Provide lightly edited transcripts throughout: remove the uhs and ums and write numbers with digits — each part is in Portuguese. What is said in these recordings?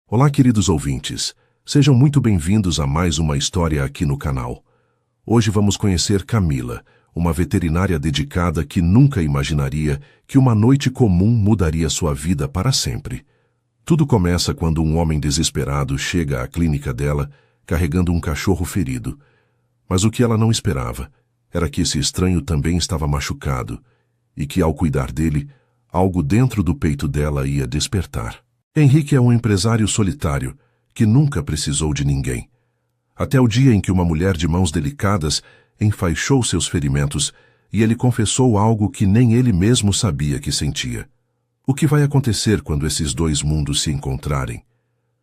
Olá, queridos ouvintes. Sejam muito bem-vindos a mais uma história aqui no canal. Hoje vamos conhecer Camila, uma veterinária dedicada que nunca imaginaria que uma noite comum mudaria sua vida para sempre. Tudo começa quando um homem desesperado chega à clínica dela carregando um cachorro ferido. Mas o que ela não esperava era que esse estranho também estava machucado e que, ao cuidar dele, algo dentro do peito dela ia despertar. Henrique é um empresário solitário que nunca precisou de ninguém. Até o dia em que uma mulher de mãos delicadas enfaixou seus ferimentos e ele confessou algo que nem ele mesmo sabia que sentia. O que vai acontecer quando esses dois mundos se encontrarem?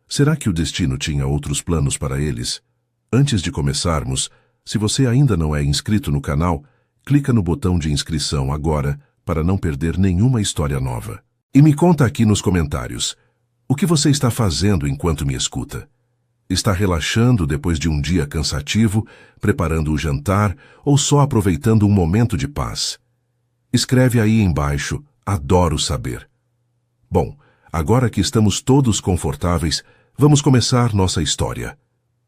Será que o destino tinha outros planos para eles? Antes de começarmos, se você ainda não é inscrito no canal, clica no botão de inscrição agora para não perder nenhuma história nova. E me conta aqui nos comentários, o que você está fazendo enquanto me escuta? Está relaxando depois de um dia cansativo, preparando o jantar ou só aproveitando um momento de paz? Escreve aí embaixo, adoro saber. Bom, agora que estamos todos confortáveis, vamos começar nossa história.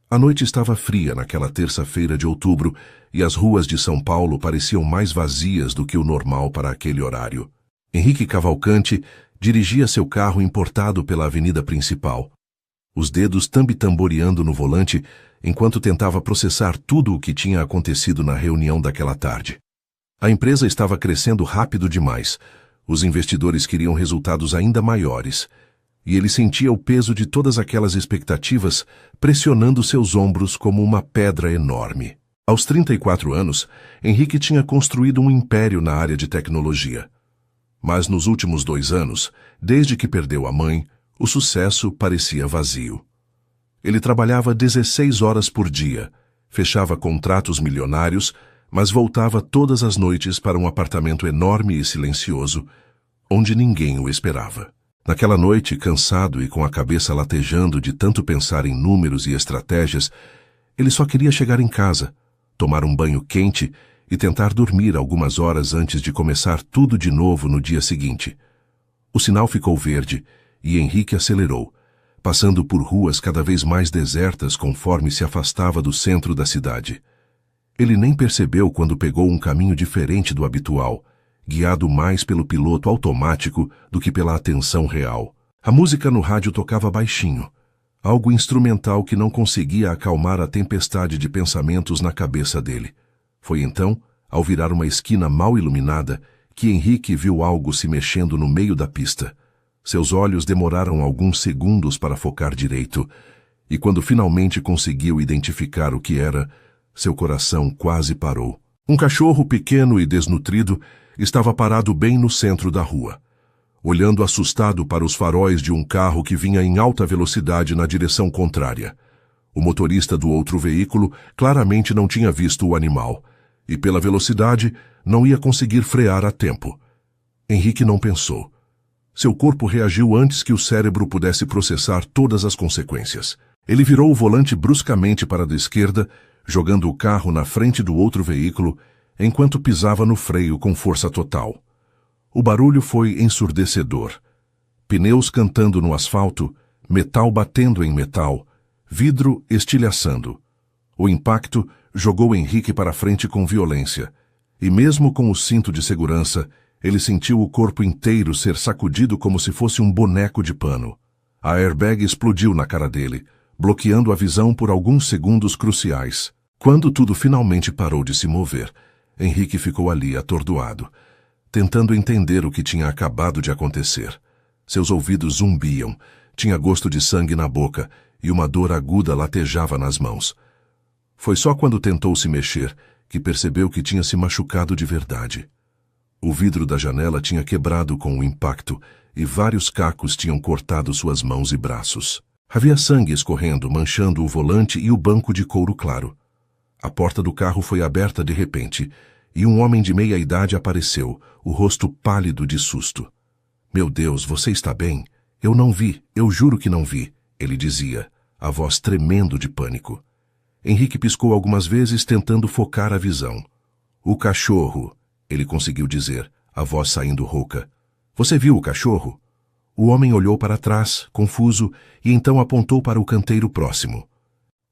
A noite estava fria naquela terça-feira de outubro e as ruas de São Paulo pareciam mais vazias do que o normal para aquele horário. Henrique Cavalcante dirigia seu carro importado pela avenida principal, os dedos tamboreando no volante enquanto tentava processar tudo o que tinha acontecido na reunião daquela tarde. A empresa estava crescendo rápido demais, os investidores queriam resultados ainda maiores, e ele sentia o peso de todas aquelas expectativas pressionando seus ombros como uma pedra enorme. Aos 34 anos, Henrique tinha construído um império na área de tecnologia. Mas nos últimos 2 anos, desde que perdeu a mãe, o sucesso parecia vazio. Ele trabalhava 16 horas por dia, fechava contratos milionários, mas voltava todas as noites para um apartamento enorme e silencioso, onde ninguém o esperava. Naquela noite, cansado e com a cabeça latejando de tanto pensar em números e estratégias, ele só queria chegar em casa, tomar um banho quente e tentar dormir algumas horas antes de começar tudo de novo no dia seguinte. O sinal ficou verde e Henrique acelerou, passando por ruas cada vez mais desertas conforme se afastava do centro da cidade. Ele nem percebeu quando pegou um caminho diferente do habitual, guiado mais pelo piloto automático do que pela atenção real. A música no rádio tocava baixinho, algo instrumental que não conseguia acalmar a tempestade de pensamentos na cabeça dele. Foi então, ao virar uma esquina mal iluminada, que Henrique viu algo se mexendo no meio da pista. Seus olhos demoraram alguns segundos para focar direito, e quando finalmente conseguiu identificar o que era, seu coração quase parou. Um cachorro pequeno e desnutrido estava parado bem no centro da rua, olhando assustado para os faróis de um carro que vinha em alta velocidade na direção contrária. O motorista do outro veículo claramente não tinha visto o animal, e pela velocidade não ia conseguir frear a tempo. Henrique não pensou. Seu corpo reagiu antes que o cérebro pudesse processar todas as consequências. Ele virou o volante bruscamente para a esquerda, jogando o carro na frente do outro veículo, enquanto pisava no freio com força total. O barulho foi ensurdecedor. Pneus cantando no asfalto, metal batendo em metal, vidro estilhaçando. O impacto jogou Henrique para frente com violência, e mesmo com o cinto de segurança, ele sentiu o corpo inteiro ser sacudido como se fosse um boneco de pano. A airbag explodiu na cara dele, bloqueando a visão por alguns segundos cruciais. Quando tudo finalmente parou de se mover, Henrique ficou ali atordoado, tentando entender o que tinha acabado de acontecer. Seus ouvidos zumbiam, tinha gosto de sangue na boca e uma dor aguda latejava nas mãos. Foi só quando tentou se mexer que percebeu que tinha se machucado de verdade. O vidro da janela tinha quebrado com o impacto e vários cacos tinham cortado suas mãos e braços. Havia sangue escorrendo, manchando o volante e o banco de couro claro. A porta do carro foi aberta de repente e um homem de meia idade apareceu, o rosto pálido de susto. "Meu Deus, você está bem? Eu não vi, eu juro que não vi", ele dizia, a voz tremendo de pânico. Henrique piscou algumas vezes tentando focar a visão. "O cachorro", ele conseguiu dizer, a voz saindo rouca. "Você viu o cachorro?" O homem olhou para trás, confuso, e então apontou para o canteiro próximo.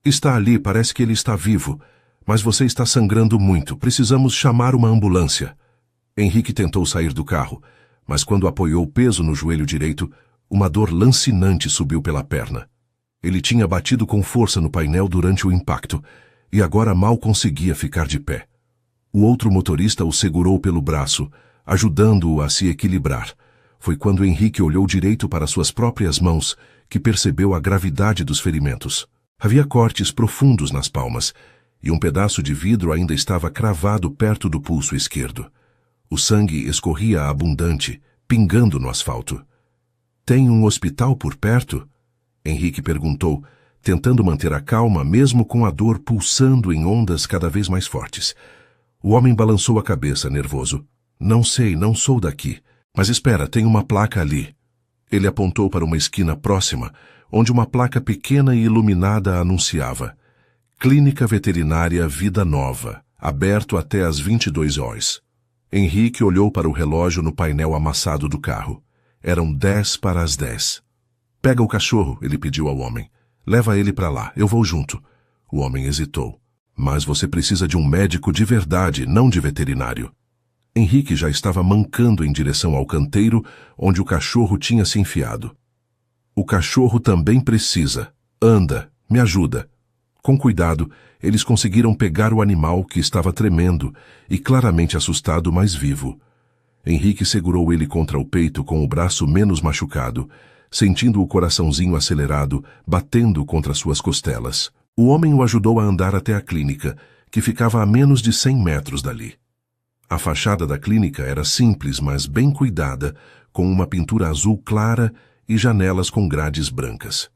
Está ali, parece que ele está vivo, mas você está sangrando muito, precisamos chamar uma ambulância. Henrique tentou sair do carro, mas quando apoiou o peso no joelho direito, uma dor lancinante subiu pela perna. Ele tinha batido com força no painel durante o impacto, e agora mal conseguia ficar de pé. O outro motorista o segurou pelo braço, ajudando-o a se equilibrar. Foi quando Henrique olhou direito para suas próprias mãos que percebeu a gravidade dos ferimentos. Havia cortes profundos nas palmas, e um pedaço de vidro ainda estava cravado perto do pulso esquerdo. O sangue escorria abundante, pingando no asfalto. Tem um hospital por perto? Henrique perguntou, tentando manter a calma mesmo com a dor pulsando em ondas cada vez mais fortes. O homem balançou a cabeça, nervoso. Não sei, não sou daqui. Mas espera, tem uma placa ali. Ele apontou para uma esquina próxima, onde uma placa pequena e iluminada anunciava: Clínica Veterinária Vida Nova, aberto até às 22 horas. Henrique olhou para o relógio no painel amassado do carro. Eram 10 para as 10. Pega o cachorro, ele pediu ao homem. Leva ele para lá, eu vou junto. O homem hesitou. Mas você precisa de um médico de verdade, não de veterinário. Henrique já estava mancando em direção ao canteiro onde o cachorro tinha se enfiado. O cachorro também precisa. Anda, me ajuda. Com cuidado, eles conseguiram pegar o animal que estava tremendo e claramente assustado, mas vivo. Henrique segurou ele contra o peito com o braço menos machucado, sentindo o coraçãozinho acelerado, batendo contra suas costelas. O homem o ajudou a andar até a clínica, que ficava a menos de 100 metros dali. A fachada da clínica era simples, mas bem cuidada, com uma pintura azul clara e janelas com grades brancas.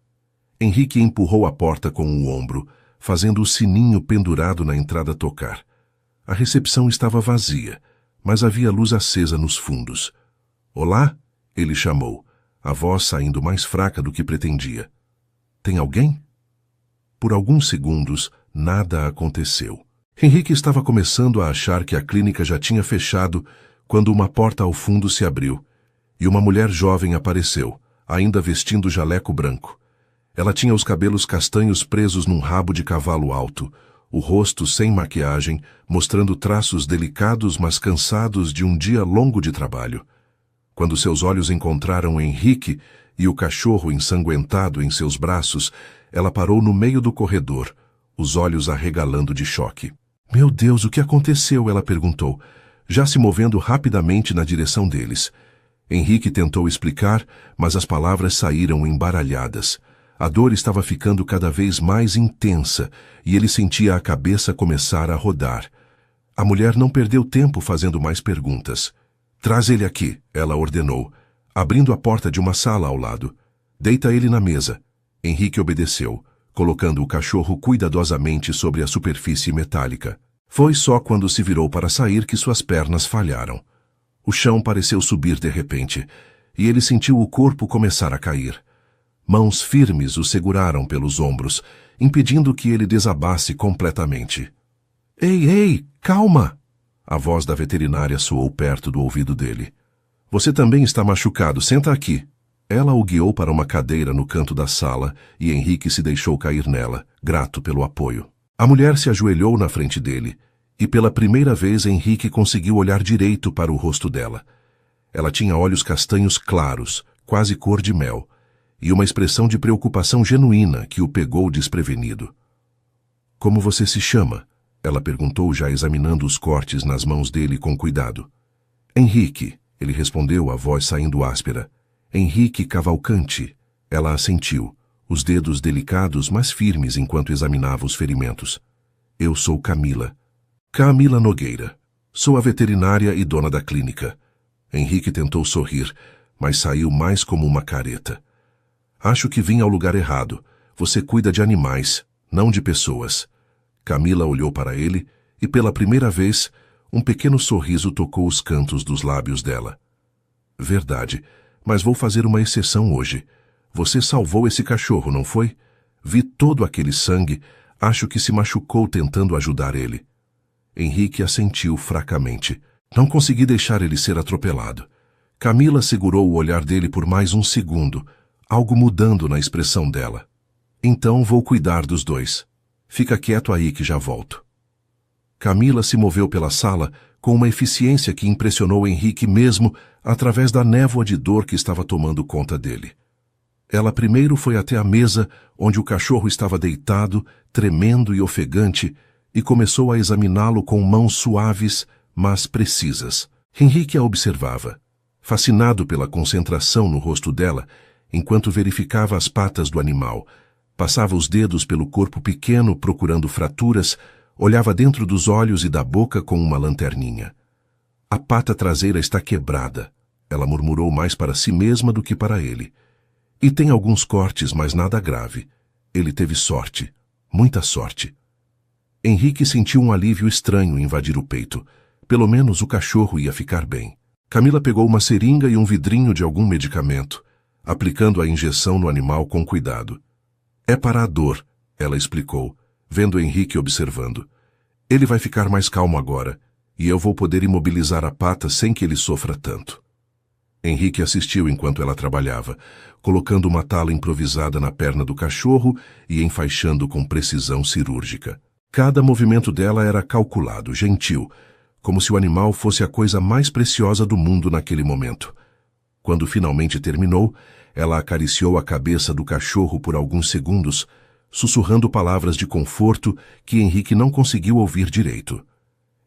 Henrique empurrou a porta com o ombro, fazendo o sininho pendurado na entrada tocar. A recepção estava vazia, mas havia luz acesa nos fundos. Olá? Ele chamou, a voz saindo mais fraca do que pretendia. Tem alguém? Por alguns segundos, nada aconteceu. Henrique estava começando a achar que a clínica já tinha fechado quando uma porta ao fundo se abriu e uma mulher jovem apareceu, ainda vestindo jaleco branco. Ela tinha os cabelos castanhos presos num rabo de cavalo alto, o rosto sem maquiagem, mostrando traços delicados mas cansados de um dia longo de trabalho. Quando seus olhos encontraram Henrique e o cachorro ensanguentado em seus braços, ela parou no meio do corredor, os olhos arregalando de choque. Meu Deus, o que aconteceu? Ela perguntou, já se movendo rapidamente na direção deles. Henrique tentou explicar, mas as palavras saíram embaralhadas. A dor estava ficando cada vez mais intensa e ele sentia a cabeça começar a rodar. A mulher não perdeu tempo fazendo mais perguntas. Traz ele aqui, ela ordenou, abrindo a porta de uma sala ao lado. Deita ele na mesa. Henrique obedeceu, colocando o cachorro cuidadosamente sobre a superfície metálica. Foi só quando se virou para sair que suas pernas falharam. O chão pareceu subir de repente, e ele sentiu o corpo começar a cair. Mãos firmes o seguraram pelos ombros, impedindo que ele desabasse completamente. Ei, ei, calma! A voz da veterinária soou perto do ouvido dele. Você também está machucado, senta aqui. Ela o guiou para uma cadeira no canto da sala e Henrique se deixou cair nela, grato pelo apoio. A mulher se ajoelhou na frente dele e pela primeira vez Henrique conseguiu olhar direito para o rosto dela. Ela tinha olhos castanhos claros, quase cor de mel, e uma expressão de preocupação genuína que o pegou desprevenido. Como você se chama? Ela perguntou, já examinando os cortes nas mãos dele com cuidado. Henrique, ele respondeu, a voz saindo áspera. Henrique Cavalcante. Ela assentiu, os dedos delicados mas firmes enquanto examinava os ferimentos. Eu sou Camila. Camila Nogueira. Sou a veterinária e dona da clínica. Henrique tentou sorrir, mas saiu mais como uma careta. Acho que vim ao lugar errado. Você cuida de animais, não de pessoas. Camila olhou para ele e, pela primeira vez, um pequeno sorriso tocou os cantos dos lábios dela. Verdade, mas vou fazer uma exceção hoje. Você salvou esse cachorro, não foi? Vi todo aquele sangue. Acho que se machucou tentando ajudar ele. Henrique assentiu fracamente. Não consegui deixar ele ser atropelado. Camila segurou o olhar dele por mais um segundo, algo mudando na expressão dela. Então vou cuidar dos dois. Fica quieto aí que já volto. Camila se moveu pela sala com uma eficiência que impressionou Henrique mesmo através da névoa de dor que estava tomando conta dele. Ela primeiro foi até a mesa onde o cachorro estava deitado, tremendo e ofegante, e começou a examiná-lo com mãos suaves, mas precisas. Henrique a observava, fascinado pela concentração no rosto dela, enquanto verificava as patas do animal, passava os dedos pelo corpo pequeno procurando fraturas, olhava dentro dos olhos e da boca com uma lanterninha. A pata traseira está quebrada, ela murmurou mais para si mesma do que para ele. E tem alguns cortes, mas nada grave. Ele teve sorte, muita sorte. Henrique sentiu um alívio estranho invadir o peito. Pelo menos o cachorro ia ficar bem. Camila pegou uma seringa e um vidrinho de algum medicamento, aplicando a injeção no animal com cuidado. É para a dor, ela explicou, vendo Henrique observando. Ele vai ficar mais calmo agora, e eu vou poder imobilizar a pata sem que ele sofra tanto. Henrique assistiu enquanto ela trabalhava, colocando uma tala improvisada na perna do cachorro e enfaixando com precisão cirúrgica. Cada movimento dela era calculado, gentil, como se o animal fosse a coisa mais preciosa do mundo naquele momento. Quando finalmente terminou, ela acariciou a cabeça do cachorro por alguns segundos, sussurrando palavras de conforto que Henrique não conseguiu ouvir direito.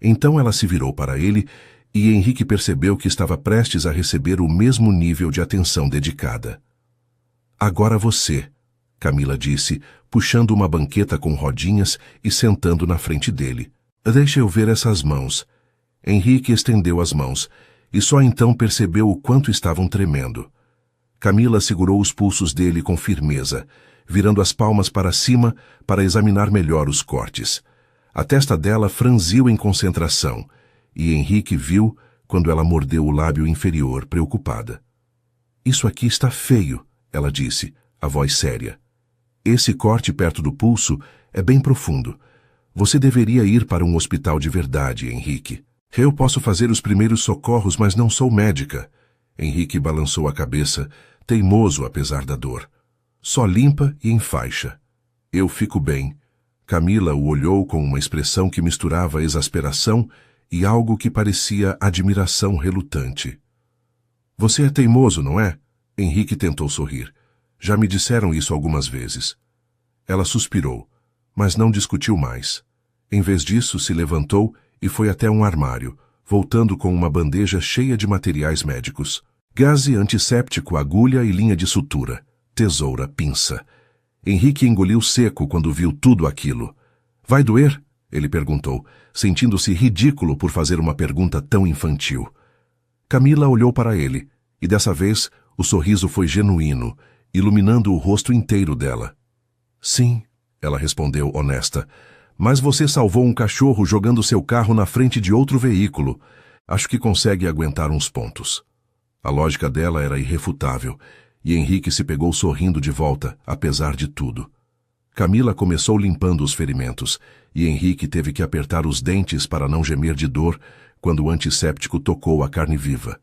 Então ela se virou para ele e Henrique percebeu que estava prestes a receber o mesmo nível de atenção dedicada. Agora você, Camila disse, puxando uma banqueta com rodinhas e sentando na frente dele. Deixa eu ver essas mãos. Henrique estendeu as mãos, e só então percebeu o quanto estavam tremendo. Camila segurou os pulsos dele com firmeza, virando as palmas para cima para examinar melhor os cortes. A testa dela franziu em concentração, e Henrique viu quando ela mordeu o lábio inferior, preocupada. Isso aqui está feio, ela disse, a voz séria. Esse corte perto do pulso é bem profundo. Você deveria ir para um hospital de verdade, Henrique. Eu posso fazer os primeiros socorros, mas não sou médica. Henrique balançou a cabeça, teimoso apesar da dor. Só limpa e enfaixa. Eu fico bem. Camila o olhou com uma expressão que misturava exasperação e algo que parecia admiração relutante. Você é teimoso, não é? Henrique tentou sorrir. Já me disseram isso algumas vezes. Ela suspirou, mas não discutiu mais. Em vez disso, se levantou e foi até um armário, voltando com uma bandeja cheia de materiais médicos. Gaze antisséptico, agulha e linha de sutura. Tesoura, pinça. Henrique engoliu seco quando viu tudo aquilo. Vai doer? Ele perguntou, sentindo-se ridículo por fazer uma pergunta tão infantil. Camila olhou para ele, e dessa vez o sorriso foi genuíno, iluminando o rosto inteiro dela. Sim, ela respondeu honesta, mas você salvou um cachorro jogando seu carro na frente de outro veículo. Acho que consegue aguentar uns pontos. A lógica dela era irrefutável, e Henrique se pegou sorrindo de volta, apesar de tudo. Camila começou limpando os ferimentos, e Henrique teve que apertar os dentes para não gemer de dor quando o antisséptico tocou a carne viva.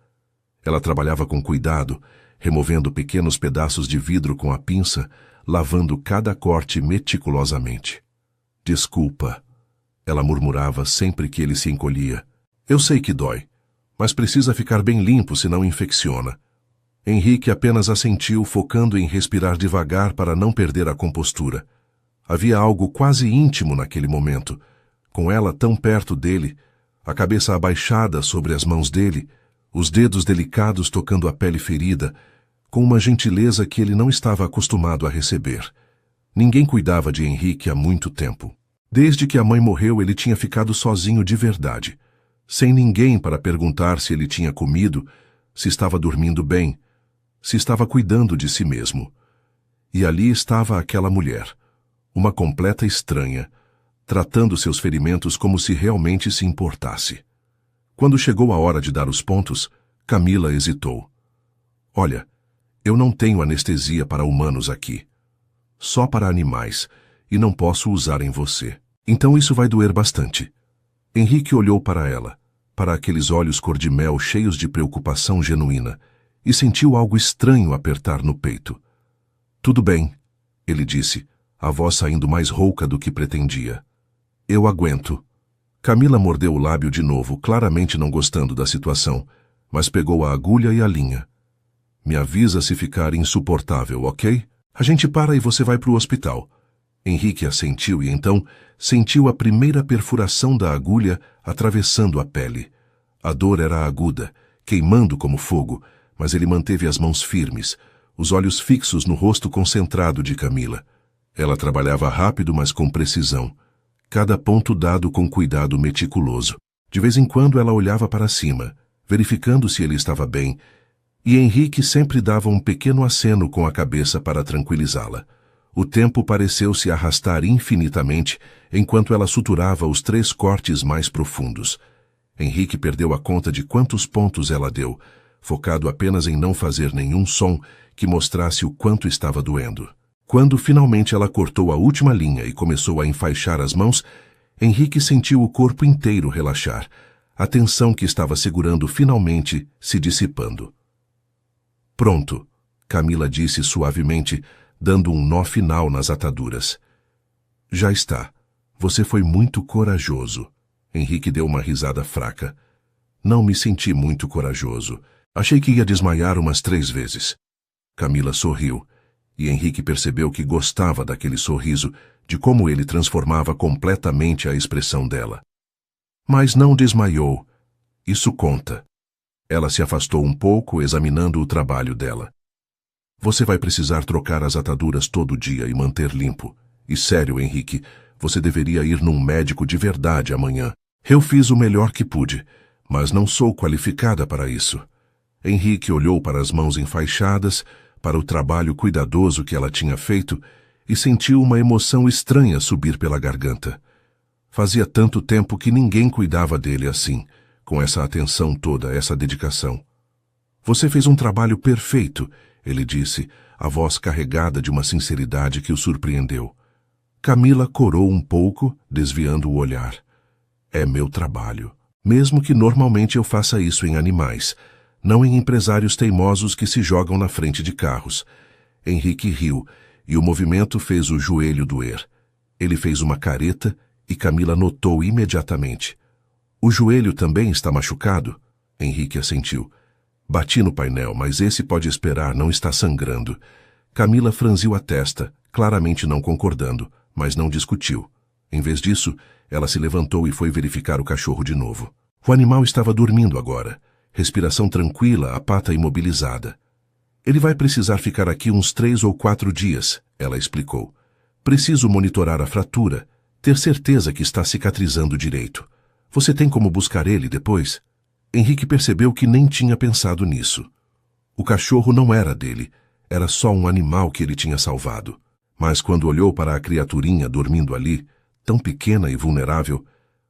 Ela trabalhava com cuidado, removendo pequenos pedaços de vidro com a pinça, lavando cada corte meticulosamente. Desculpa, ela murmurava sempre que ele se encolhia. Eu sei que dói, mas precisa ficar bem limpo senão infecciona. Henrique apenas assentiu, focando em respirar devagar para não perder a compostura. Havia algo quase íntimo naquele momento, com ela tão perto dele, a cabeça abaixada sobre as mãos dele, os dedos delicados tocando a pele ferida, com uma gentileza que ele não estava acostumado a receber. Ninguém cuidava de Henrique há muito tempo. Desde que a mãe morreu, ele tinha ficado sozinho de verdade, sem ninguém para perguntar se ele tinha comido, se estava dormindo bem, se estava cuidando de si mesmo. E ali estava aquela mulher, uma completa estranha, tratando seus ferimentos como se realmente se importasse. Quando chegou a hora de dar os pontos, Camila hesitou. Olha, eu não tenho anestesia para humanos aqui. Só para animais, e não posso usar em você. Então isso vai doer bastante. Henrique olhou para ela. para aqueles olhos cor-de-mel cheios de preocupação genuína e sentiu algo estranho apertar no peito. Tudo bem, ele disse, a voz saindo mais rouca do que pretendia. Eu aguento. Camila mordeu o lábio de novo, claramente não gostando da situação, mas pegou a agulha e a linha. Me avisa se ficar insuportável, ok? A gente para e você vai para o hospital. Henrique assentiu e então sentiu a primeira perfuração da agulha atravessando a pele. A dor era aguda, queimando como fogo, mas ele manteve as mãos firmes, os olhos fixos no rosto concentrado de Camila. Ela trabalhava rápido, mas com precisão. Cada ponto dado com cuidado meticuloso. De vez em quando ela olhava para cima, verificando se ele estava bem, e Henrique sempre dava um pequeno aceno com a cabeça para tranquilizá-la. O tempo pareceu se arrastar infinitamente enquanto ela suturava os 3 cortes mais profundos. Henrique perdeu a conta de quantos pontos ela deu, focado apenas em não fazer nenhum som que mostrasse o quanto estava doendo. Quando finalmente ela cortou a última linha e começou a enfaixar as mãos, Henrique sentiu o corpo inteiro relaxar, a tensão que estava segurando finalmente se dissipando. Pronto, Camila disse suavemente, dando um nó final nas ataduras. Já está. Você foi muito corajoso. Henrique deu uma risada fraca. Não me senti muito corajoso. Achei que ia desmaiar umas 3 vezes. Camila sorriu, e Henrique percebeu que gostava daquele sorriso, de como ele transformava completamente a expressão dela. Mas não desmaiou. Isso conta. Ela se afastou um pouco, examinando o trabalho dela. Você vai precisar trocar as ataduras todo dia e manter limpo. E sério, Henrique, você deveria ir num médico de verdade amanhã. Eu fiz o melhor que pude, mas não sou qualificada para isso. Henrique olhou para as mãos enfaixadas, para o trabalho cuidadoso que ela tinha feito, e sentiu uma emoção estranha subir pela garganta. Fazia tanto tempo que ninguém cuidava dele assim, com essa atenção toda, essa dedicação. Você fez um trabalho perfeito, ele disse, a voz carregada de uma sinceridade que o surpreendeu. Camila corou um pouco, desviando o olhar. É meu trabalho. Mesmo que normalmente eu faça isso em animais, não em empresários teimosos que se jogam na frente de carros. Henrique riu, e o movimento fez o joelho doer. Ele fez uma careta, e Camila notou imediatamente. O joelho também está machucado? Henrique assentiu. Bati no painel, mas esse pode esperar, não está sangrando. Camila franziu a testa, claramente não concordando, mas não discutiu. Em vez disso, ela se levantou e foi verificar o cachorro de novo. O animal estava dormindo agora. Respiração tranquila, a pata imobilizada. Ele vai precisar ficar aqui uns 3 ou 4 dias, ela explicou. Preciso monitorar a fratura, ter certeza que está cicatrizando direito. Você tem como buscar ele depois? Henrique percebeu que nem tinha pensado nisso. O cachorro não era dele, era só um animal que ele tinha salvado. Mas quando olhou para a criaturinha dormindo ali, tão pequena e vulnerável,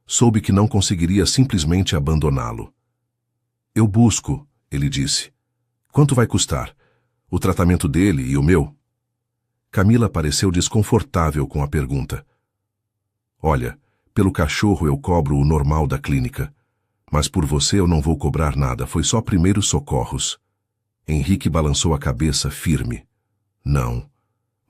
soube que não conseguiria simplesmente abandoná-lo. Eu busco, ele disse. Quanto vai custar? O tratamento dele e o meu? Camila pareceu desconfortável com a pergunta. Olha, pelo cachorro eu cobro o normal da clínica. Mas por você eu não vou cobrar nada, foi só primeiros socorros. Henrique balançou a cabeça firme. Não.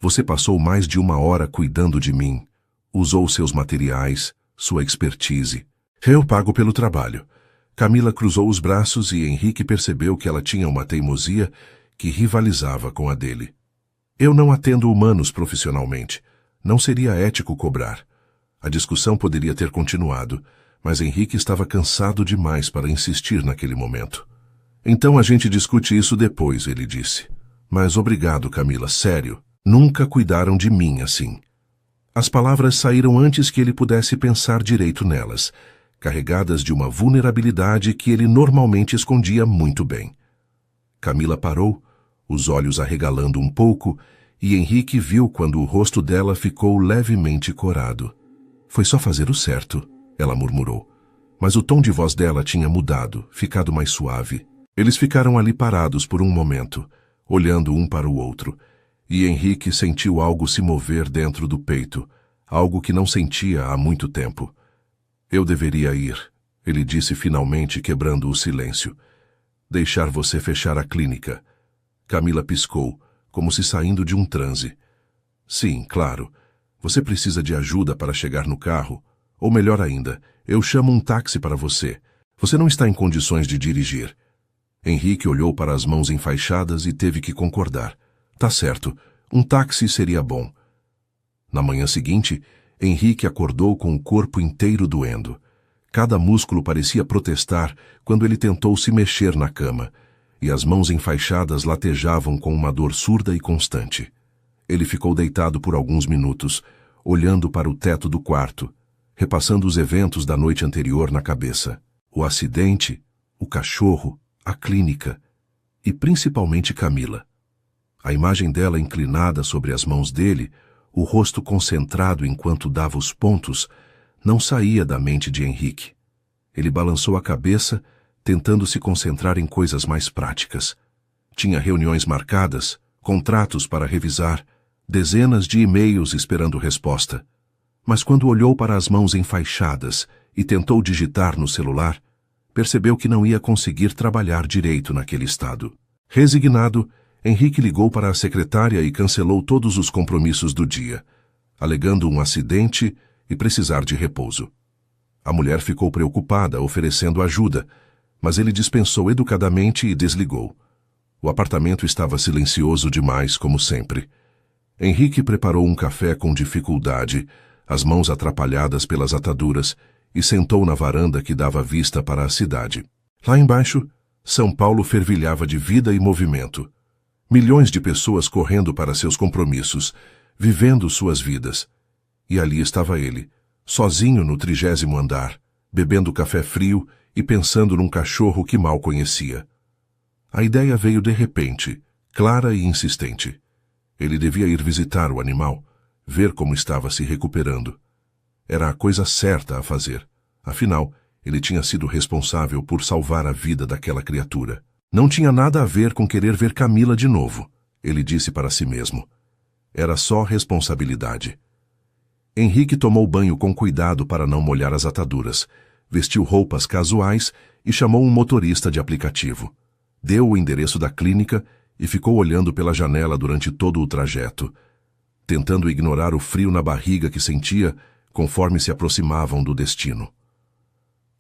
Você passou mais de 1 hora cuidando de mim. Usou seus materiais, sua expertise. Eu pago pelo trabalho. Camila cruzou os braços e Henrique percebeu que ela tinha uma teimosia que rivalizava com a dele. Eu não atendo humanos profissionalmente. Não seria ético cobrar. A discussão poderia ter continuado, mas Henrique estava cansado demais para insistir naquele momento. Então a gente discute isso depois, ele disse. Mas obrigado, Camila, sério. Nunca cuidaram de mim assim. As palavras saíram antes que ele pudesse pensar direito nelas, carregadas de uma vulnerabilidade que ele normalmente escondia muito bem. Camila parou, os olhos arregalando um pouco, e Henrique viu quando o rosto dela ficou levemente corado. Foi só fazer o certo, ela murmurou. Mas o tom de voz dela tinha mudado, ficado mais suave. Eles ficaram ali parados por um momento, olhando um para o outro, e Henrique sentiu algo se mover dentro do peito, algo que não sentia há muito tempo. Eu deveria ir, Ele disse finalmente, quebrando o silêncio. Deixar você fechar a clínica. Camila piscou, como se saindo de um transe. Sim, claro. Você precisa de ajuda para chegar no carro? Ou melhor ainda, eu chamo um táxi para você. Você não está em condições de dirigir. Henrique olhou para as mãos enfaixadas e teve que concordar. Tá certo, um táxi seria bom. Na manhã seguinte, Henrique acordou com o corpo inteiro doendo. Cada músculo parecia protestar quando ele tentou se mexer na cama, e as mãos enfaixadas latejavam com uma dor surda e constante. Ele ficou deitado por alguns minutos, olhando para o teto do quarto, repassando os eventos da noite anterior na cabeça. O acidente, o cachorro, a clínica e principalmente Camila. A imagem dela inclinada sobre as mãos dele, o rosto concentrado enquanto dava os pontos, não saía da mente de Henrique. Ele balançou a cabeça, tentando se concentrar em coisas mais práticas. Tinha reuniões marcadas, contratos para revisar, dezenas de e-mails esperando resposta. Mas quando olhou para as mãos enfaixadas e tentou digitar no celular, percebeu que não ia conseguir trabalhar direito naquele estado. Resignado, Henrique ligou para a secretária e cancelou todos os compromissos do dia, alegando um acidente e precisar de repouso. A mulher ficou preocupada, oferecendo ajuda, mas ele dispensou educadamente e desligou. O apartamento estava silencioso demais, como sempre. Henrique preparou um café com dificuldade, as mãos atrapalhadas pelas ataduras, e sentou na varanda que dava vista para a cidade. Lá embaixo, São Paulo fervilhava de vida e movimento. Milhões de pessoas correndo para seus compromissos, vivendo suas vidas. E ali estava ele, sozinho no 30º andar, bebendo café frio e pensando num cachorro que mal conhecia. A ideia veio de repente, clara e insistente. Ele devia ir visitar o animal, ver como estava se recuperando. Era a coisa certa a fazer. Afinal, ele tinha sido responsável por salvar a vida daquela criatura. Não tinha nada a ver com querer ver Camila de novo, ele disse para si mesmo. Era só responsabilidade. Henrique tomou banho com cuidado para não molhar as ataduras, vestiu roupas casuais e chamou um motorista de aplicativo. Deu o endereço da clínica e ficou olhando pela janela durante todo o trajeto, tentando ignorar o frio na barriga que sentia conforme se aproximavam do destino.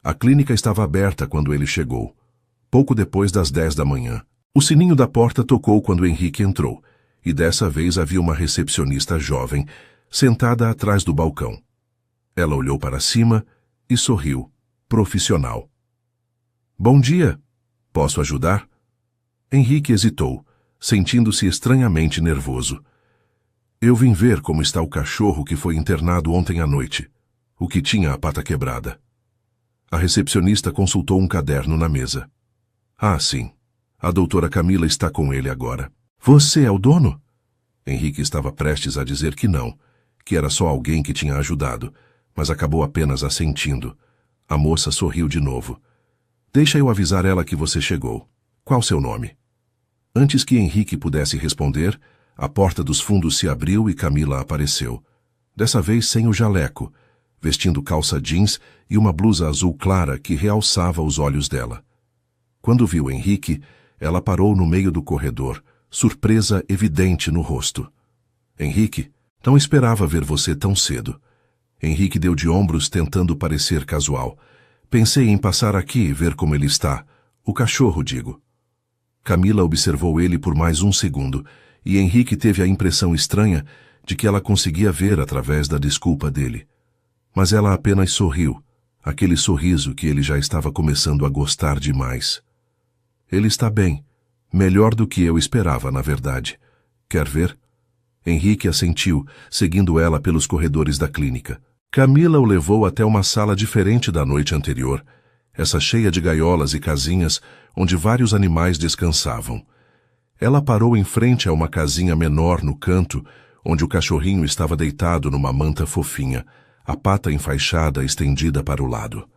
A clínica estava aberta quando ele chegou, pouco depois das 10 da manhã. O sininho da porta tocou quando Henrique entrou, e dessa vez havia uma recepcionista jovem, sentada atrás do balcão. Ela olhou para cima e sorriu, profissional. Bom dia. Posso ajudar? Henrique hesitou, sentindo-se estranhamente nervoso. Eu vim ver como está o cachorro que foi internado ontem à noite, o que tinha a pata quebrada. A recepcionista consultou um caderno na mesa. Ah, sim. A doutora Camila está com ele agora. Você é o dono? Henrique estava prestes a dizer que não, que era só alguém que tinha ajudado, mas acabou apenas assentindo. A moça sorriu de novo. Deixa eu avisar ela que você chegou. Qual seu nome? Antes que Henrique pudesse responder, a porta dos fundos se abriu e Camila apareceu. Dessa vez sem o jaleco, vestindo calça jeans e uma blusa azul clara que realçava os olhos dela. Quando viu Henrique, ela parou no meio do corredor, surpresa evidente no rosto. Henrique, não esperava ver você tão cedo. Henrique deu de ombros tentando parecer casual. Pensei em passar aqui e ver como ele está. O cachorro, digo. Camila observou ele por mais um segundo, e Henrique teve a impressão estranha de que ela conseguia ver através da desculpa dele. Mas ela apenas sorriu, aquele sorriso que ele já estava começando a gostar demais. Ele está bem, melhor do que eu esperava, na verdade. Quer ver? Henrique assentiu, seguindo ela pelos corredores da clínica. Camila o levou até uma sala diferente da noite anterior, essa cheia de gaiolas e casinhas onde vários animais descansavam. Ela parou em frente a uma casinha menor no canto, onde o cachorrinho estava deitado numa manta fofinha, a pata enfaixada estendida para o lado.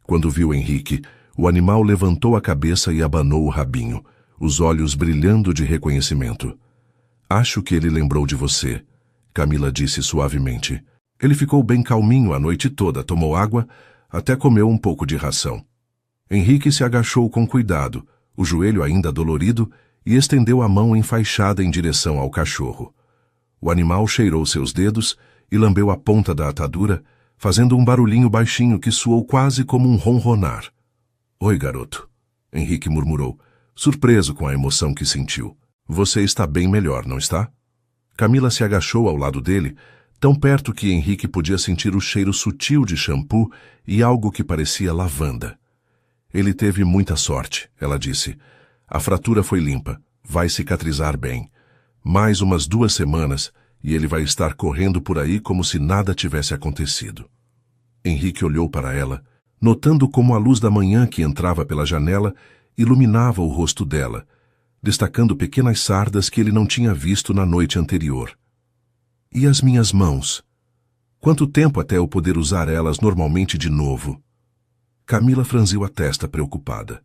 Quando viu Henrique, o animal levantou a cabeça e abanou o rabinho, os olhos brilhando de reconhecimento. Acho que ele lembrou de você, Camila disse suavemente. Ele ficou bem calminho a noite toda, tomou água, até comeu um pouco de ração. Henrique se agachou com cuidado, o joelho ainda dolorido, e estendeu a mão enfaixada em direção ao cachorro. O animal cheirou seus dedos e lambeu a ponta da atadura, fazendo um barulhinho baixinho que soou quase como um ronronar. Oi, garoto, Henrique murmurou, surpreso com a emoção que sentiu. Você está bem melhor, não está? Camila se agachou ao lado dele, tão perto que Henrique podia sentir o cheiro sutil de shampoo e algo que parecia lavanda. Ele teve muita sorte, ela disse. A fratura foi limpa, vai cicatrizar bem. Mais umas 2 semanas e ele vai estar correndo por aí como se nada tivesse acontecido. Henrique olhou para ela, notando como a luz da manhã que entrava pela janela iluminava o rosto dela, destacando pequenas sardas que ele não tinha visto na noite anterior. E as minhas mãos? Quanto tempo até eu poder usar elas normalmente de novo? Camila franziu a testa preocupada.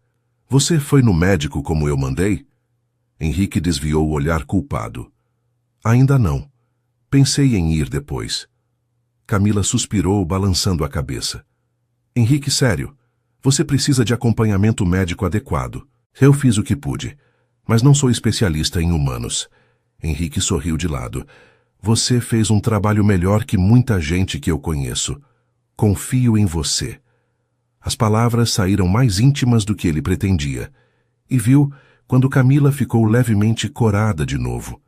Você foi no médico como eu mandei? Henrique desviou o olhar culpado. Ainda não. Pensei em ir depois. Camila suspirou, balançando a cabeça. Henrique, sério, você precisa de acompanhamento médico adequado. Eu fiz o que pude, mas não sou especialista em humanos. Henrique sorriu de lado. Você fez um trabalho melhor que muita gente que eu conheço. Confio em você. As palavras saíram mais íntimas do que ele pretendia, e viu quando Camila ficou levemente corada de novo.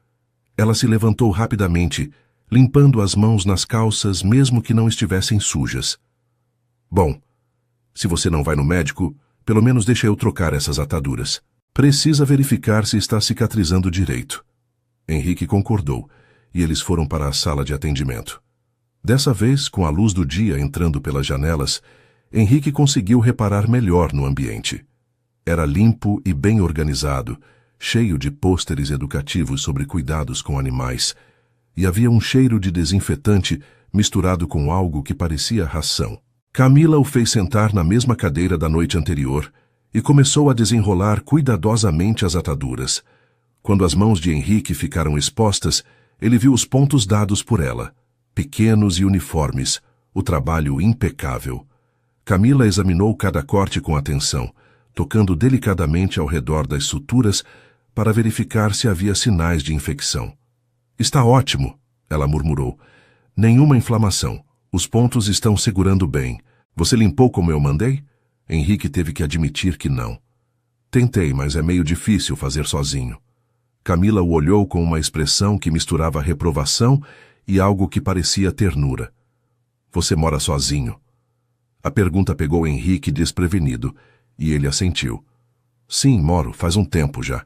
Ela se levantou rapidamente, limpando as mãos nas calças mesmo que não estivessem sujas. Bom, se você não vai no médico, pelo menos deixa eu trocar essas ataduras. Precisa verificar se está cicatrizando direito. Henrique concordou, e eles foram para a sala de atendimento. Dessa vez, com a luz do dia entrando pelas janelas, Henrique conseguiu reparar melhor no ambiente. Era limpo e bem organizado, cheio de pôsteres educativos sobre cuidados com animais, e havia um cheiro de desinfetante misturado com algo que parecia ração. Camila o fez sentar na mesma cadeira da noite anterior e começou a desenrolar cuidadosamente as ataduras. Quando as mãos de Henrique ficaram expostas, ele viu os pontos dados por ela, pequenos e uniformes, o trabalho impecável. Camila examinou cada corte com atenção, tocando delicadamente ao redor das suturas para verificar se havia sinais de infecção. Está ótimo, ela murmurou. Nenhuma inflamação. Os pontos estão segurando bem. Você limpou como eu mandei? Henrique teve que admitir que não. Tentei, mas é meio difícil fazer sozinho. Camila o olhou com uma expressão que misturava reprovação e algo que parecia ternura. Você mora sozinho? A pergunta pegou Henrique desprevenido, e ele assentiu. Sim, moro, faz um tempo já.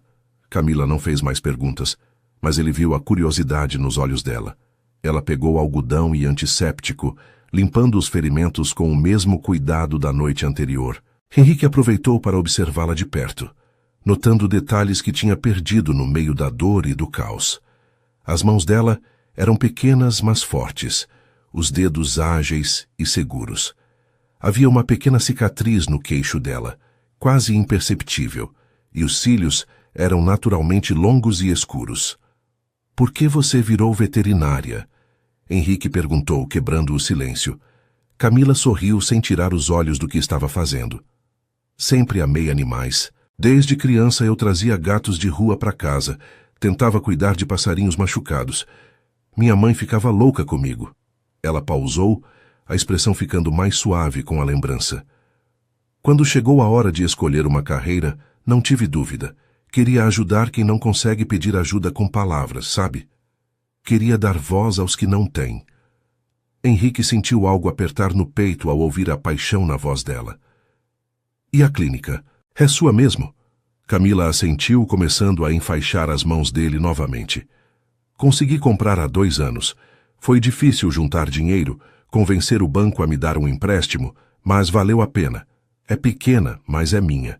Camila não fez mais perguntas, mas ele viu a curiosidade nos olhos dela. Ela pegou algodão e antisséptico, limpando os ferimentos com o mesmo cuidado da noite anterior. Henrique aproveitou para observá-la de perto, notando detalhes que tinha perdido no meio da dor e do caos. As mãos dela eram pequenas, mas fortes, os dedos ágeis e seguros. Havia uma pequena cicatriz no queixo dela, quase imperceptível, e os cílios eram naturalmente longos e escuros. Por que você virou veterinária? Henrique perguntou, quebrando o silêncio. Camila sorriu sem tirar os olhos do que estava fazendo. Sempre amei animais. Desde criança eu trazia gatos de rua para casa, tentava cuidar de passarinhos machucados. Minha mãe ficava louca comigo. Ela pausou, a expressão ficando mais suave com a lembrança. Quando chegou a hora de escolher uma carreira, não tive dúvida. Queria ajudar quem não consegue pedir ajuda com palavras, sabe? Queria dar voz aos que não têm. Henrique sentiu algo apertar no peito ao ouvir a paixão na voz dela. E a clínica? É sua mesmo? Camila assentiu, começando a enfaixar as mãos dele novamente. Consegui comprar há 2 anos. Foi difícil juntar dinheiro, convencer o banco a me dar um empréstimo, mas valeu a pena. É pequena, mas é minha.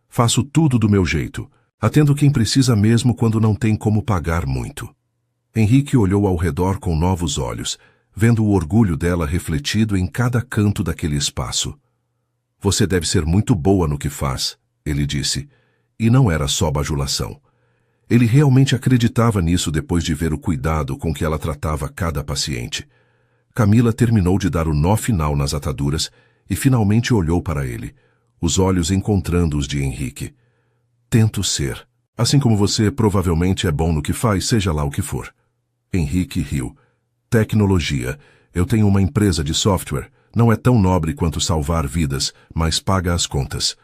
Faço tudo do meu jeito. Atendo quem precisa mesmo quando não tem como pagar muito. Henrique olhou ao redor com novos olhos, vendo o orgulho dela refletido em cada canto daquele espaço. Você deve ser muito boa no que faz, ele disse, e não era só bajulação. Ele realmente acreditava nisso depois de ver o cuidado com que ela tratava cada paciente. Camila terminou de dar o nó final nas ataduras e finalmente olhou para ele, os olhos encontrando os de Henrique. Tento ser. Assim como você provavelmente é bom no que faz, seja lá o que for. Henrique riu. Tecnologia. Eu tenho uma empresa de software. Não é tão nobre quanto salvar vidas, mas paga as contas.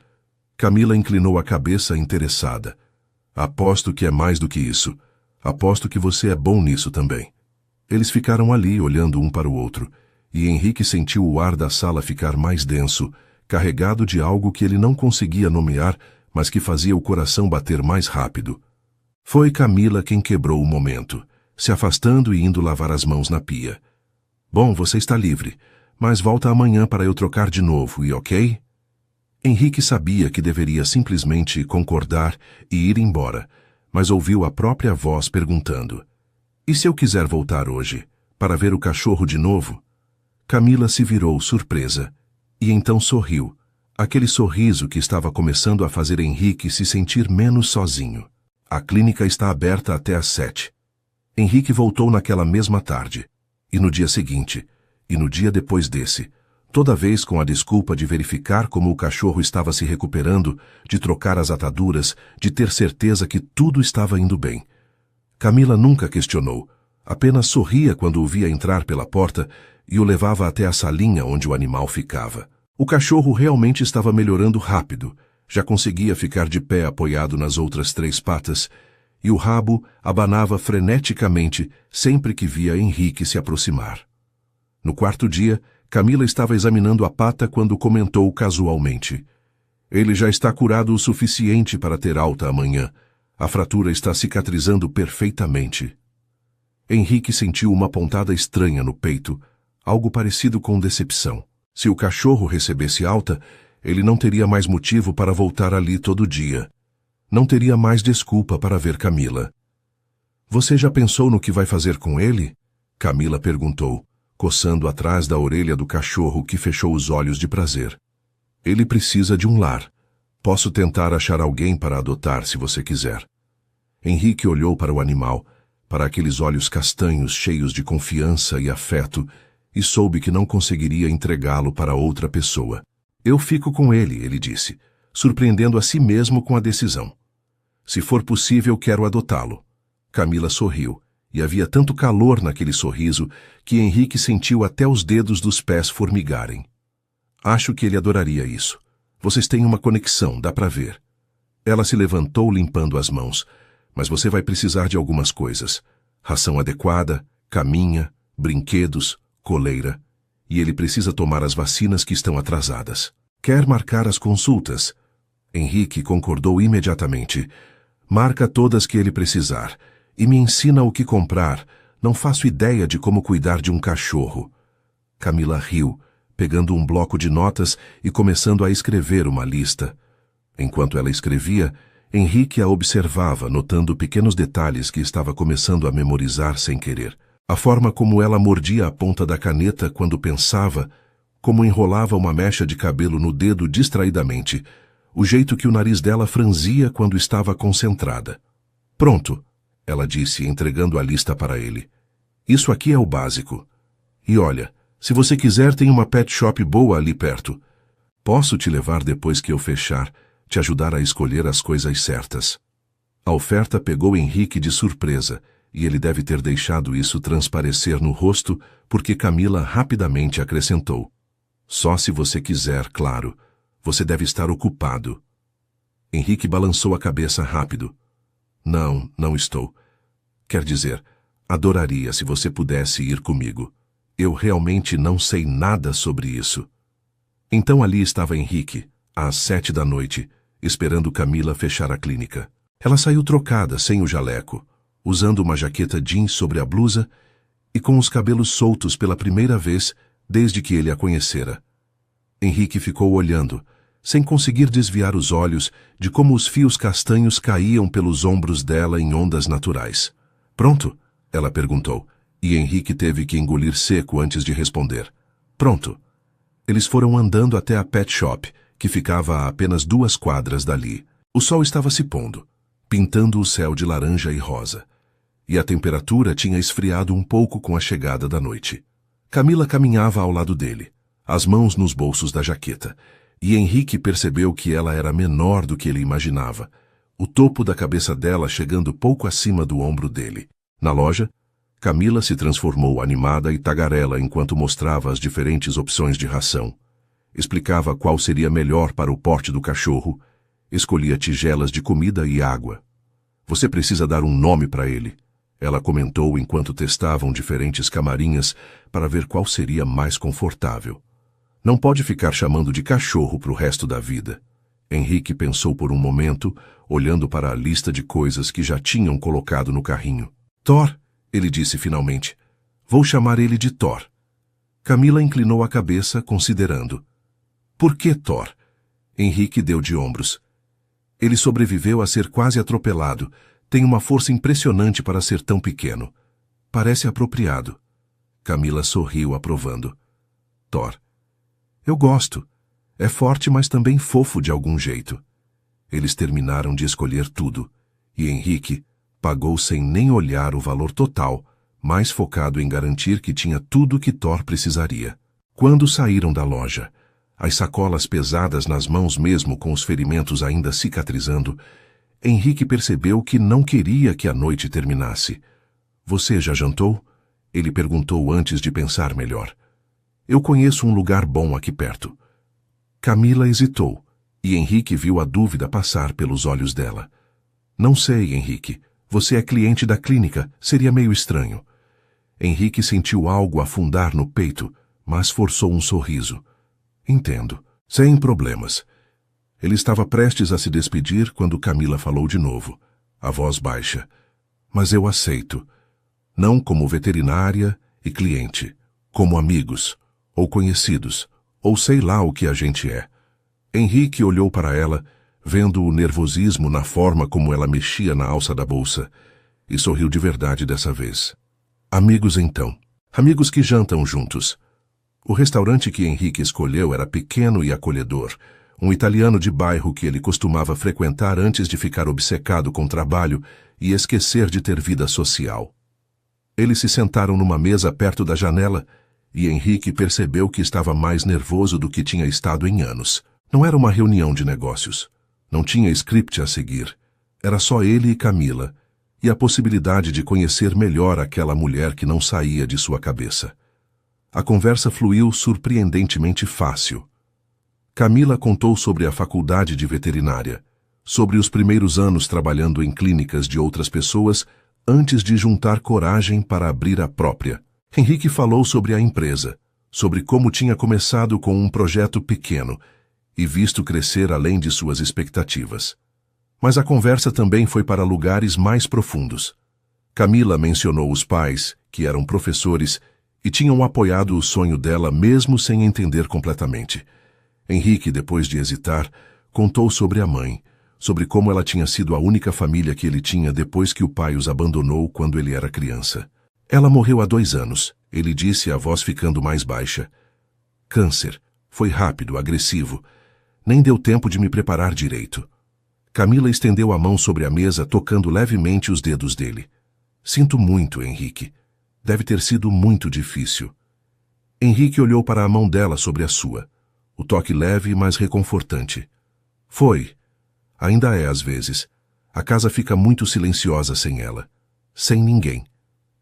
Camila inclinou a cabeça interessada. Aposto que é mais do que isso. Aposto que você é bom nisso também. Eles ficaram ali, olhando um para o outro, e Henrique sentiu o ar da sala ficar mais denso, carregado de algo que ele não conseguia nomear, mas que fazia o coração bater mais rápido. Foi Camila quem quebrou o momento, se afastando e indo lavar as mãos na pia. Bom, você está livre, mas volta amanhã para eu trocar de novo, e ok? Henrique sabia que deveria simplesmente concordar e ir embora, mas ouviu a própria voz perguntando: e se eu quiser voltar hoje, para ver o cachorro de novo? Camila se virou surpresa, e então sorriu, aquele sorriso que estava começando a fazer Henrique se sentir menos sozinho. A clínica está aberta até às 7. Henrique voltou naquela mesma tarde, e no dia seguinte, e no dia depois desse, toda vez com a desculpa de verificar como o cachorro estava se recuperando, de trocar as ataduras, de ter certeza que tudo estava indo bem. Camila nunca questionou, apenas sorria quando o via entrar pela porta e o levava até a salinha onde o animal ficava. O cachorro realmente estava melhorando rápido, já conseguia ficar de pé apoiado nas outras 3 patas, e o rabo abanava freneticamente sempre que via Henrique se aproximar. No 4º dia, Camila estava examinando a pata quando comentou casualmente: ele já está curado o suficiente para ter alta amanhã. A fratura está cicatrizando perfeitamente. Henrique sentiu uma pontada estranha no peito, algo parecido com decepção. Se o cachorro recebesse alta, ele não teria mais motivo para voltar ali todo dia. Não teria mais desculpa para ver Camila. Você já pensou no que vai fazer com ele? Camila perguntou, coçando atrás da orelha do cachorro que fechou os olhos de prazer. Ele precisa de um lar. Posso tentar achar alguém para adotar se você quiser. Henrique olhou para o animal, para aqueles olhos castanhos cheios de confiança e afeto, e soube que não conseguiria entregá-lo para outra pessoa. Eu fico com ele disse, surpreendendo a si mesmo com a decisão. Se for possível, quero adotá-lo. Camila sorriu, e havia tanto calor naquele sorriso que Henrique sentiu até os dedos dos pés formigarem. Acho que ele adoraria isso. Vocês têm uma conexão, dá para ver. Ela se levantou limpando as mãos, mas você vai precisar de algumas coisas. Ração adequada, caminha, brinquedos, coleira, e ele precisa tomar as vacinas que estão atrasadas. Quer marcar as consultas? Henrique concordou imediatamente. Marca todas que ele precisar, e me ensina o que comprar. Não faço ideia de como cuidar de um cachorro. Camila riu, pegando um bloco de notas e começando a escrever uma lista. Enquanto ela escrevia, Henrique a observava, notando pequenos detalhes que estava começando a memorizar sem querer. A forma como ela mordia a ponta da caneta quando pensava, como enrolava uma mecha de cabelo no dedo distraidamente, o jeito que o nariz dela franzia quando estava concentrada. Pronto, ela disse, entregando a lista para ele. Isso aqui é o básico. E olha, se você quiser, tem uma pet shop boa ali perto. Posso te levar depois que eu fechar, te ajudar a escolher as coisas certas. A oferta pegou Henrique de surpresa, e ele deve ter deixado isso transparecer no rosto, porque Camila rapidamente acrescentou. Só se você quiser, claro. Você deve estar ocupado. Henrique balançou a cabeça rápido. Não, não estou. Quer dizer, adoraria se você pudesse ir comigo. Eu realmente não sei nada sobre isso. Então ali estava Henrique, às 7 da noite, esperando Camila fechar a clínica. Ela saiu trocada, sem o jaleco, usando uma jaqueta jeans sobre a blusa e com os cabelos soltos pela primeira vez desde que ele a conhecera. Henrique ficou olhando, sem conseguir desviar os olhos de como os fios castanhos caíam pelos ombros dela em ondas naturais. Pronto? Ela perguntou, e Henrique teve que engolir seco antes de responder. Pronto. Eles foram andando até a pet shop, que ficava a apenas 2 quadras dali. O sol estava se pondo, pintando o céu de laranja e rosa, e a temperatura tinha esfriado um pouco com a chegada da noite. Camila caminhava ao lado dele, as mãos nos bolsos da jaqueta, e Henrique percebeu que ela era menor do que ele imaginava, o topo da cabeça dela chegando pouco acima do ombro dele. Na loja, Camila se transformou animada e tagarela enquanto mostrava as diferentes opções de ração. Explicava qual seria melhor para o porte do cachorro, escolhia tigelas de comida e água. Você precisa dar um nome para ele, ela comentou enquanto testavam diferentes camarinhas para ver qual seria mais confortável. Não pode ficar chamando de cachorro para o resto da vida. Henrique pensou por um momento, olhando para a lista de coisas que já tinham colocado no carrinho. Thor, ele disse finalmente. Vou chamar ele de Thor. Camila inclinou a cabeça, considerando. Por que Thor? Henrique deu de ombros. Ele sobreviveu a ser quase atropelado. Tem uma força impressionante para ser tão pequeno. Parece apropriado. Camila sorriu, aprovando. Thor. Eu gosto. É forte, mas também fofo de algum jeito. Eles terminaram de escolher tudo, e Henrique pagou sem nem olhar o valor total, mais focado em garantir que tinha tudo que Thor precisaria. Quando saíram da loja, as sacolas pesadas nas mãos mesmo com os ferimentos ainda cicatrizando, Henrique percebeu que não queria que a noite terminasse. Você já jantou? Ele perguntou antes de pensar melhor. Eu conheço um lugar bom aqui perto. Camila hesitou, e Henrique viu a dúvida passar pelos olhos dela. Não sei, Henrique. Você é cliente da clínica, seria meio estranho. Henrique sentiu algo afundar no peito, mas forçou um sorriso. Entendo. Sem problemas. Ele estava prestes a se despedir quando Camila falou de novo, a voz baixa. Mas eu aceito. Não como veterinária e cliente, como amigos, ou conhecidos, ou sei lá o que a gente é. Henrique olhou para ela, vendo o nervosismo na forma como ela mexia na alça da bolsa, e sorriu de verdade dessa vez. Amigos então. Amigos que jantam juntos. O restaurante que Henrique escolheu era pequeno e acolhedor, um italiano de bairro que ele costumava frequentar antes de ficar obcecado com trabalho e esquecer de ter vida social. Eles se sentaram numa mesa perto da janela, e Henrique percebeu que estava mais nervoso do que tinha estado em anos. Não era uma reunião de negócios. Não tinha script a seguir. Era só ele e Camila, e a possibilidade de conhecer melhor aquela mulher que não saía de sua cabeça. A conversa fluiu surpreendentemente fácil. Camila contou sobre a faculdade de veterinária, sobre os primeiros anos trabalhando em clínicas de outras pessoas antes de juntar coragem para abrir a própria. Henrique falou sobre a empresa, sobre como tinha começado com um projeto pequeno e visto crescer além de suas expectativas. Mas a conversa também foi para lugares mais profundos. Camila mencionou os pais, que eram professores, e tinham apoiado o sonho dela mesmo sem entender completamente. Henrique, depois de hesitar, contou sobre a mãe, sobre como ela tinha sido a única família que ele tinha depois que o pai os abandonou quando ele era criança. Ela morreu há 2 anos, ele disse, a voz ficando mais baixa. Câncer. Foi rápido, agressivo. Nem deu tempo de me preparar direito. Camila estendeu a mão sobre a mesa, tocando levemente os dedos dele. Sinto muito, Henrique. Deve ter sido muito difícil. Henrique olhou para a mão dela sobre a sua. O toque leve, mas reconfortante. Foi. Ainda é às vezes. A casa fica muito silenciosa sem ela. Sem ninguém.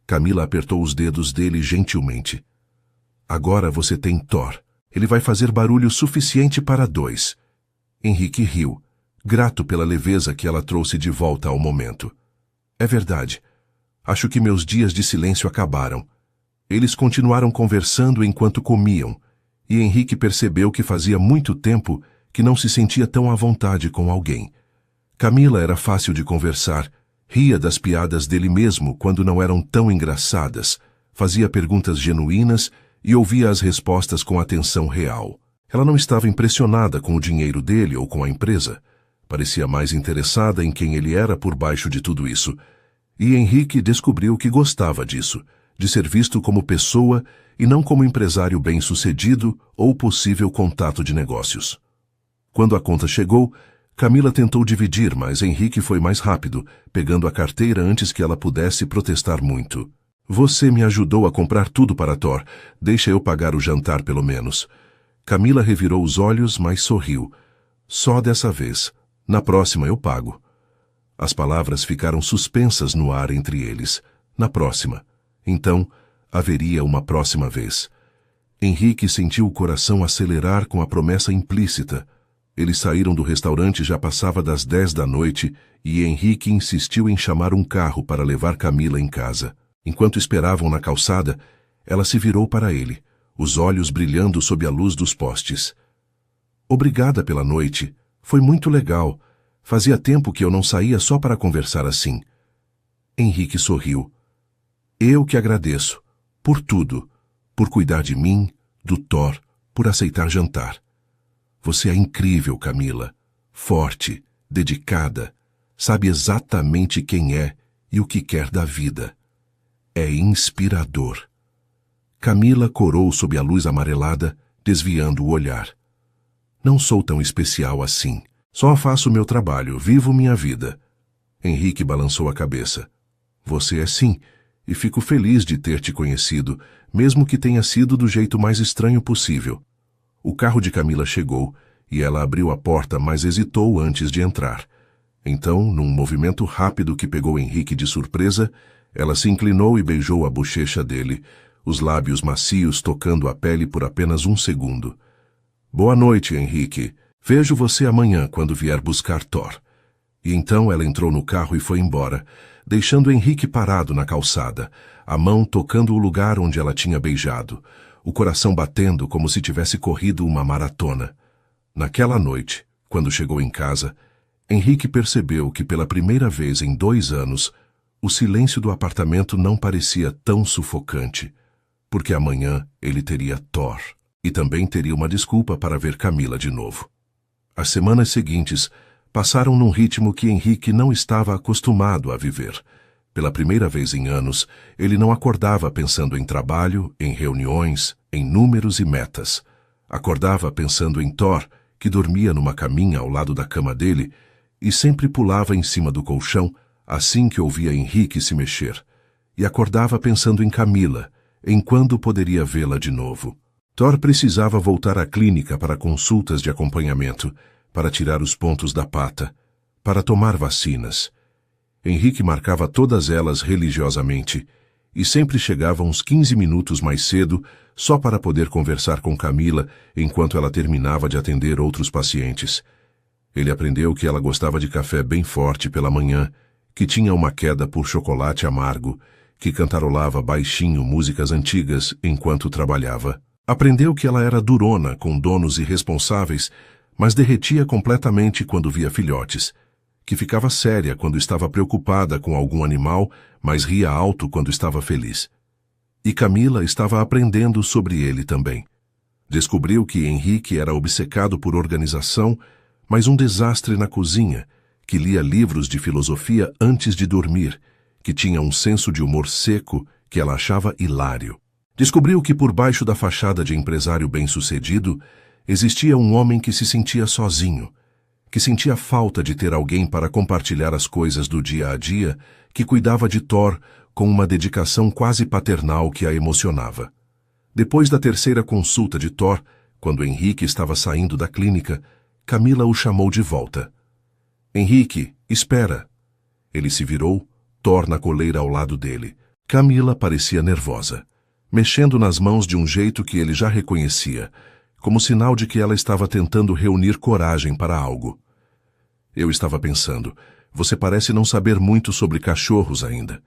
Camila apertou os dedos dele gentilmente. Agora você tem Thor. Ele vai fazer barulho suficiente para 2. Henrique riu, grato pela leveza que ela trouxe de volta ao momento. É verdade. Acho que meus dias de silêncio acabaram. Eles continuaram conversando enquanto comiam, e Henrique percebeu que fazia muito tempo que não se sentia tão à vontade com alguém. Camila era fácil de conversar, ria das piadas dele mesmo quando não eram tão engraçadas, fazia perguntas genuínas e ouvia as respostas com atenção real. Ela não estava impressionada com o dinheiro dele ou com a empresa. Parecia mais interessada em quem ele era por baixo de tudo isso. E Henrique descobriu que gostava disso, de ser visto como pessoa e não como empresário bem-sucedido ou possível contato de negócios. Quando a conta chegou, Camila tentou dividir, mas Henrique foi mais rápido, pegando a carteira antes que ela pudesse protestar muito. Você me ajudou a comprar tudo para Thor. Deixa eu pagar o jantar pelo menos. Camila revirou os olhos, mas sorriu. Só dessa vez. Na próxima eu pago. As palavras ficaram suspensas no ar entre eles. Na próxima. Então, haveria uma próxima vez. Henrique sentiu o coração acelerar com a promessa implícita. Eles saíram do restaurante já passava das 10 da noite e Henrique insistiu em chamar um carro para levar Camila em casa. Enquanto esperavam na calçada, ela se virou para ele, os olhos brilhando sob a luz dos postes. Obrigada pela noite. Foi muito legal. Fazia tempo que eu não saía só para conversar assim. Henrique sorriu. Eu que agradeço. Por tudo. Por cuidar de mim, do Thor, por aceitar jantar. Você é incrível, Camila. Forte, dedicada. Sabe exatamente quem é e o que quer da vida. É inspirador. Camila corou sob a luz amarelada, desviando o olhar. Não sou tão especial assim. Só faço meu trabalho, vivo minha vida. Henrique balançou a cabeça. Você é sim, e fico feliz de ter te conhecido, mesmo que tenha sido do jeito mais estranho possível. O carro de Camila chegou, e ela abriu a porta, mas hesitou antes de entrar. Então, num movimento rápido que pegou Henrique de surpresa, ela se inclinou e beijou a bochecha dele, os lábios macios tocando a pele por apenas um segundo. Boa noite, Henrique. Vejo você amanhã quando vier buscar Thor. E então ela entrou no carro e foi embora, deixando Henrique parado na calçada, a mão tocando o lugar onde ela tinha beijado, o coração batendo como se tivesse corrido uma maratona. Naquela noite, quando chegou em casa, Henrique percebeu que pela primeira vez em 2 anos, o silêncio do apartamento não parecia tão sufocante, porque amanhã ele teria Thor, e também teria uma desculpa para ver Camila de novo. As semanas seguintes passaram num ritmo que Henrique não estava acostumado a viver. Pela primeira vez em anos, ele não acordava pensando em trabalho, em reuniões, em números e metas. Acordava pensando em Thor, que dormia numa caminha ao lado da cama dele, e sempre pulava em cima do colchão assim que ouvia Henrique se mexer. E acordava pensando em Camila, em quando poderia vê-la de novo. Thor precisava voltar à clínica para consultas de acompanhamento, para tirar os pontos da pata, para tomar vacinas. Henrique marcava todas elas religiosamente, e sempre chegava uns 15 minutos mais cedo, só para poder conversar com Camila enquanto ela terminava de atender outros pacientes. Ele aprendeu que ela gostava de café bem forte pela manhã, que tinha uma queda por chocolate amargo, que cantarolava baixinho músicas antigas enquanto trabalhava. Aprendeu que ela era durona com donos irresponsáveis, mas derretia completamente quando via filhotes, que ficava séria quando estava preocupada com algum animal, mas ria alto quando estava feliz. E Camila estava aprendendo sobre ele também. Descobriu que Henrique era obcecado por organização, mas um desastre na cozinha, que lia livros de filosofia antes de dormir, que tinha um senso de humor seco que ela achava hilário. Descobriu que por baixo da fachada de empresário bem-sucedido existia um homem que se sentia sozinho, que sentia falta de ter alguém para compartilhar as coisas do dia a dia, que cuidava de Thor com uma dedicação quase paternal que a emocionava. Depois da terceira consulta de Thor, quando Henrique estava saindo da clínica, Camila o chamou de volta. Henrique, espera. Ele se virou, Thor na coleira ao lado dele. Camila parecia nervosa, mexendo nas mãos de um jeito que ele já reconhecia, como sinal de que ela estava tentando reunir coragem para algo. Eu estava pensando, você parece não saber muito sobre cachorros ainda.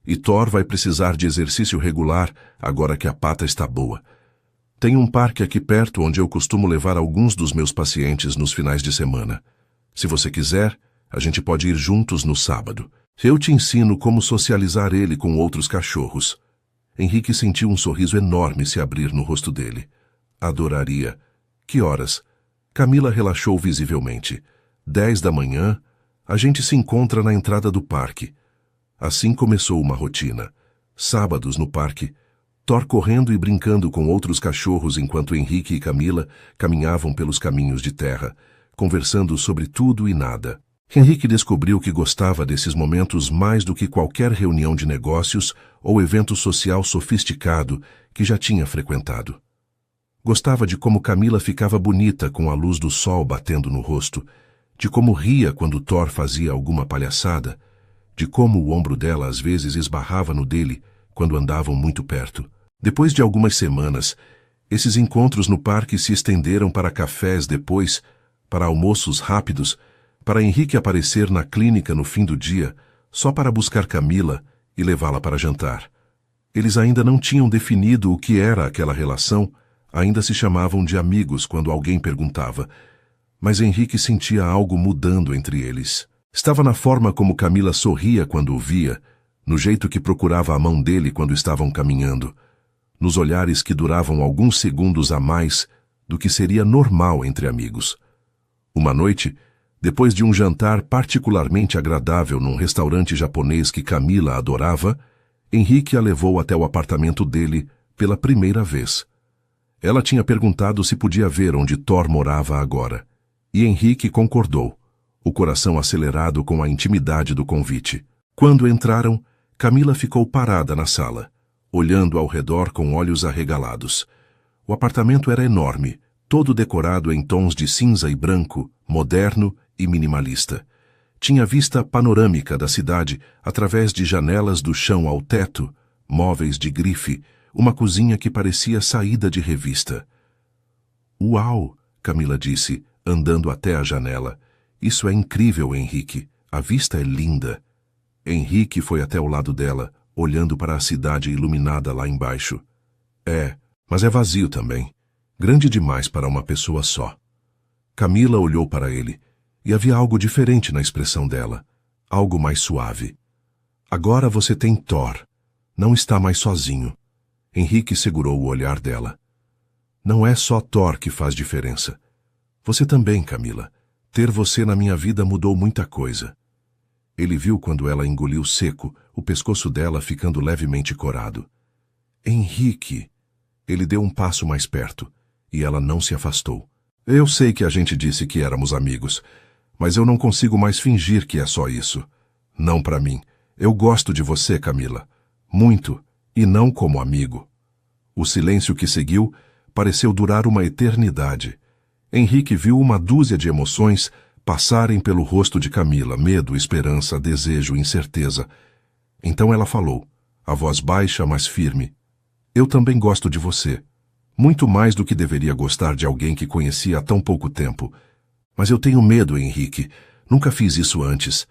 E Thor vai precisar de exercício regular agora que a pata está boa. Tem um parque aqui perto onde eu costumo levar alguns dos meus pacientes nos finais de semana. Se você quiser, a gente pode ir juntos no sábado. Eu te ensino como socializar ele com outros cachorros. Henrique sentiu um sorriso enorme se abrir no rosto dele. Adoraria. Que horas? Camila relaxou visivelmente. 10 da manhã, a gente se encontra na entrada do parque. Assim começou uma rotina. Sábados no parque, Thor correndo e brincando com outros cachorros enquanto Henrique e Camila caminhavam pelos caminhos de terra, conversando sobre tudo e nada. Henrique descobriu que gostava desses momentos mais do que qualquer reunião de negócios ou evento social sofisticado que já tinha frequentado. Gostava de como Camila ficava bonita com a luz do sol batendo no rosto, de como ria quando Thor fazia alguma palhaçada, de como o ombro dela às vezes esbarrava no dele quando andavam muito perto. Depois de algumas semanas, esses encontros no parque se estenderam para cafés depois, para almoços rápidos, para Henrique aparecer na clínica no fim do dia, só para buscar Camila e levá-la para jantar. Eles ainda não tinham definido o que era aquela relação, ainda se chamavam de amigos quando alguém perguntava, mas Henrique sentia algo mudando entre eles. Estava na forma como Camila sorria quando o via, no jeito que procurava a mão dele quando estavam caminhando, nos olhares que duravam alguns segundos a mais do que seria normal entre amigos. Uma noite, depois de um jantar particularmente agradável num restaurante japonês que Camila adorava, Henrique a levou até o apartamento dele pela primeira vez. Ela tinha perguntado se podia ver onde Thor morava agora, e Henrique concordou, o coração acelerado com a intimidade do convite. Quando entraram, Camila ficou parada na sala, olhando ao redor com olhos arregalados. O apartamento era enorme, todo decorado em tons de cinza e branco, moderno e minimalista. Tinha vista panorâmica da cidade através de janelas do chão ao teto, móveis de grife, uma cozinha que parecia saída de revista. "Uau!", Camila disse, andando até a janela. "Isso é incrível, Henrique. A vista é linda." Henrique foi até o lado dela, olhando para a cidade iluminada lá embaixo. "É, mas é vazio também. Grande demais para uma pessoa só." Camila olhou para ele, e havia algo diferente na expressão dela, algo mais suave. "Agora você tem Thor. Não está mais sozinho." Henrique segurou o olhar dela. "Não é só Thor que faz diferença. Você também, Camila. Ter você na minha vida mudou muita coisa." Ele viu quando ela engoliu seco, o pescoço dela ficando levemente corado. "Henrique." Ele deu um passo mais perto, e ela não se afastou. "Eu sei que a gente disse que éramos amigos, mas eu não consigo mais fingir que é só isso. Não para mim. Eu gosto de você, Camila. Muito, e não como amigo." O silêncio que seguiu pareceu durar uma eternidade. Henrique viu uma dúzia de emoções passarem pelo rosto de Camila, medo, esperança, desejo, incerteza. Então ela falou, a voz baixa, mas firme. "Eu também gosto de você. Muito mais do que deveria gostar de alguém que conhecia há tão pouco tempo. Mas eu tenho medo, Henrique. Nunca fiz isso antes."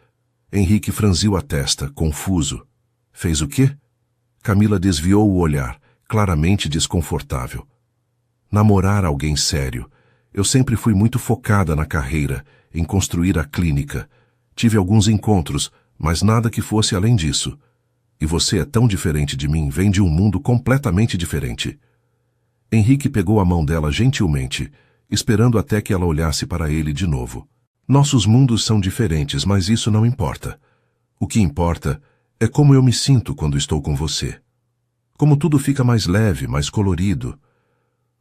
Henrique franziu a testa, confuso. "Fez o quê?" Camila desviou o olhar, claramente desconfortável. "Namorar alguém sério. Eu sempre fui muito focada na carreira, em construir a clínica. Tive alguns encontros, mas nada que fosse além disso. E você é tão diferente de mim, vem de um mundo completamente diferente." Henrique pegou a mão dela gentilmente, esperando até que ela olhasse para ele de novo. "Nossos mundos são diferentes, mas isso não importa. O que importa é como eu me sinto quando estou com você. Como tudo fica mais leve, mais colorido.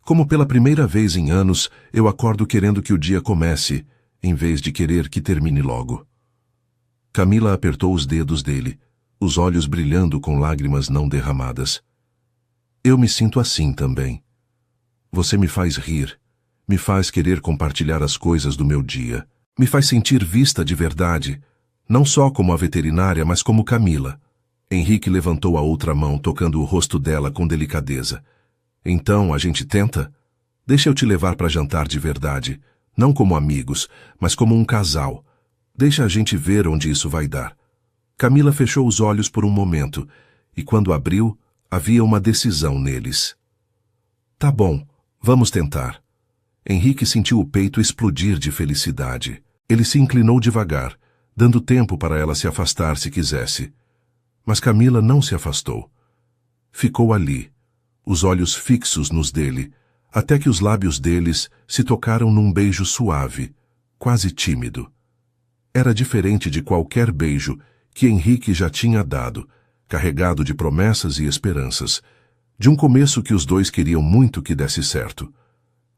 Como pela primeira vez em anos eu acordo querendo que o dia comece, em vez de querer que termine logo." Camila apertou os dedos dele, os olhos brilhando com lágrimas não derramadas. "Eu me sinto assim também. Você me faz rir, me faz querer compartilhar as coisas do meu dia, me faz sentir vista de verdade, não só como a veterinária, mas como Camila." Henrique levantou a outra mão, tocando o rosto dela com delicadeza. "Então, a gente tenta? Deixa eu te levar para jantar de verdade, não como amigos, mas como um casal. Deixa a gente ver onde isso vai dar." Camila fechou os olhos por um momento, e quando abriu, havia uma decisão neles. "Tá bom, vamos tentar." Henrique sentiu o peito explodir de felicidade. Ele se inclinou devagar, dando tempo para ela se afastar se quisesse. Mas Camila não se afastou. Ficou ali, os olhos fixos nos dele, até que os lábios deles se tocaram num beijo suave, quase tímido. Era diferente de qualquer beijo que Henrique já tinha dado, carregado de promessas e esperanças, de um começo que os dois queriam muito que desse certo.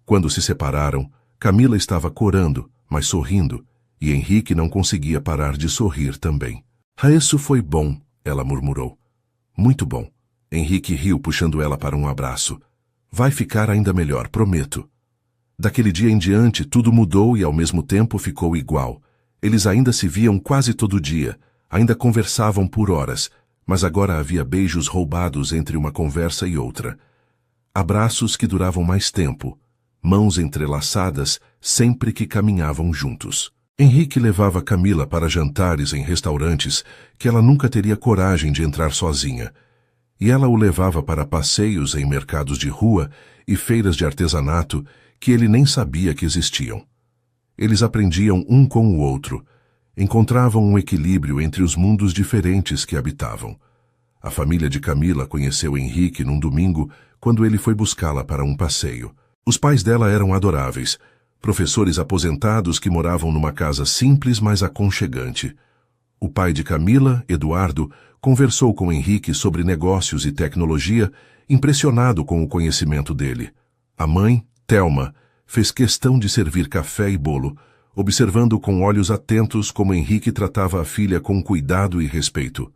Quando se separaram, Camila estava corando, mas sorrindo, e Henrique não conseguia parar de sorrir também. "Ah, isso foi bom", ela murmurou. "Muito bom." Henrique riu, puxando ela para um abraço. Vai ficar ainda melhor, prometo. Daquele dia em diante, tudo mudou e ao mesmo tempo ficou igual. Eles ainda se viam quase todo dia, ainda conversavam por horas, mas agora havia beijos roubados entre uma conversa e outra. Abraços que duravam mais tempo, mãos entrelaçadas sempre que caminhavam juntos. Henrique levava Camila para jantares em restaurantes que ela nunca teria coragem de entrar sozinha, e ela o levava para passeios em mercados de rua e feiras de artesanato que ele nem sabia que existiam. Eles aprendiam um com o outro, encontravam um equilíbrio entre os mundos diferentes que habitavam. A família de Camila conheceu Henrique num domingo quando ele foi buscá-la para um passeio. Os pais dela eram adoráveis, professores aposentados que moravam numa casa simples, mas aconchegante. O pai de Camila, Eduardo, conversou com Henrique sobre negócios e tecnologia, impressionado com o conhecimento dele. A mãe, Thelma, fez questão de servir café e bolo, observando com olhos atentos como Henrique tratava a filha com cuidado e respeito.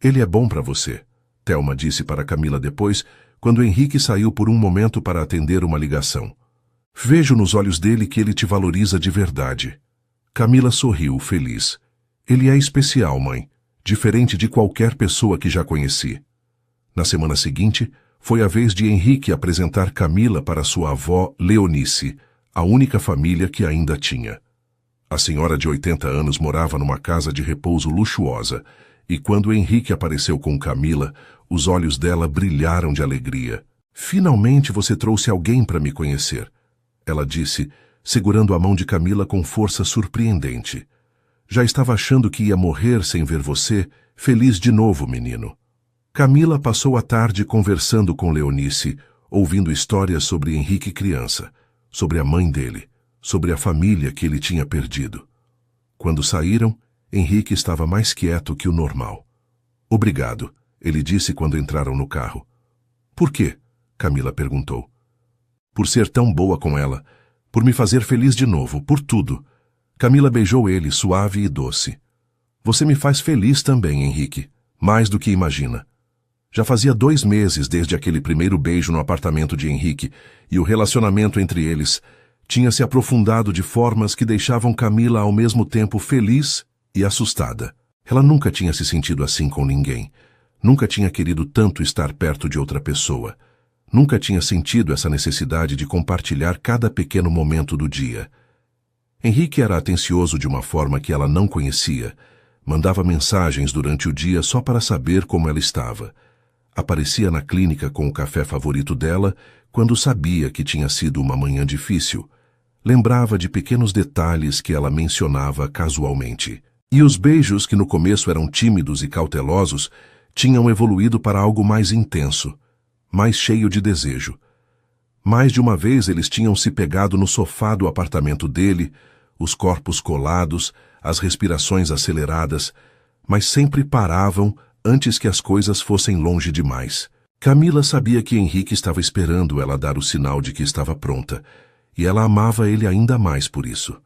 Ele é bom para você, Thelma disse para Camila depois, quando Henrique saiu por um momento para atender uma ligação. Vejo nos olhos dele que ele te valoriza de verdade. Camila sorriu, feliz. Ele é especial, mãe, diferente de qualquer pessoa que já conheci. Na semana seguinte, foi a vez de Henrique apresentar Camila para sua avó Leonice, a única família que ainda tinha. A senhora de 80 anos morava numa casa de repouso luxuosa, e quando Henrique apareceu com Camila, os olhos dela brilharam de alegria. Finalmente você trouxe alguém para me conhecer, ela disse, segurando a mão de Camila com força surpreendente. Já estava achando que ia morrer sem ver você, feliz de novo, menino. Camila passou a tarde conversando com Leonice, ouvindo histórias sobre Henrique criança, sobre a mãe dele, sobre a família que ele tinha perdido. Quando saíram, Henrique estava mais quieto que o normal. Obrigado, ele disse quando entraram no carro. Por quê? Camila perguntou. Por ser tão boa com ela, por me fazer feliz de novo, por tudo. Camila beijou ele, suave e doce. Você me faz feliz também, Henrique, mais do que imagina. Já fazia 2 meses desde aquele primeiro beijo no apartamento de Henrique, e o relacionamento entre eles tinha se aprofundado de formas que deixavam Camila ao mesmo tempo feliz e assustada. Ela nunca tinha se sentido assim com ninguém. Nunca tinha querido tanto estar perto de outra pessoa. Nunca tinha sentido essa necessidade de compartilhar cada pequeno momento do dia. Henrique era atencioso de uma forma que ela não conhecia. Mandava mensagens durante o dia só para saber como ela estava. Aparecia na clínica com o café favorito dela quando sabia que tinha sido uma manhã difícil. Lembrava de pequenos detalhes que ela mencionava casualmente. E os beijos, que no começo eram tímidos e cautelosos, tinham evoluído para algo mais intenso, mais cheio de desejo. Mais de uma vez eles tinham se pegado no sofá do apartamento dele, os corpos colados, as respirações aceleradas, mas sempre paravam antes que as coisas fossem longe demais. Camila sabia que Henrique estava esperando ela dar o sinal de que estava pronta, e ela amava ele ainda mais por isso.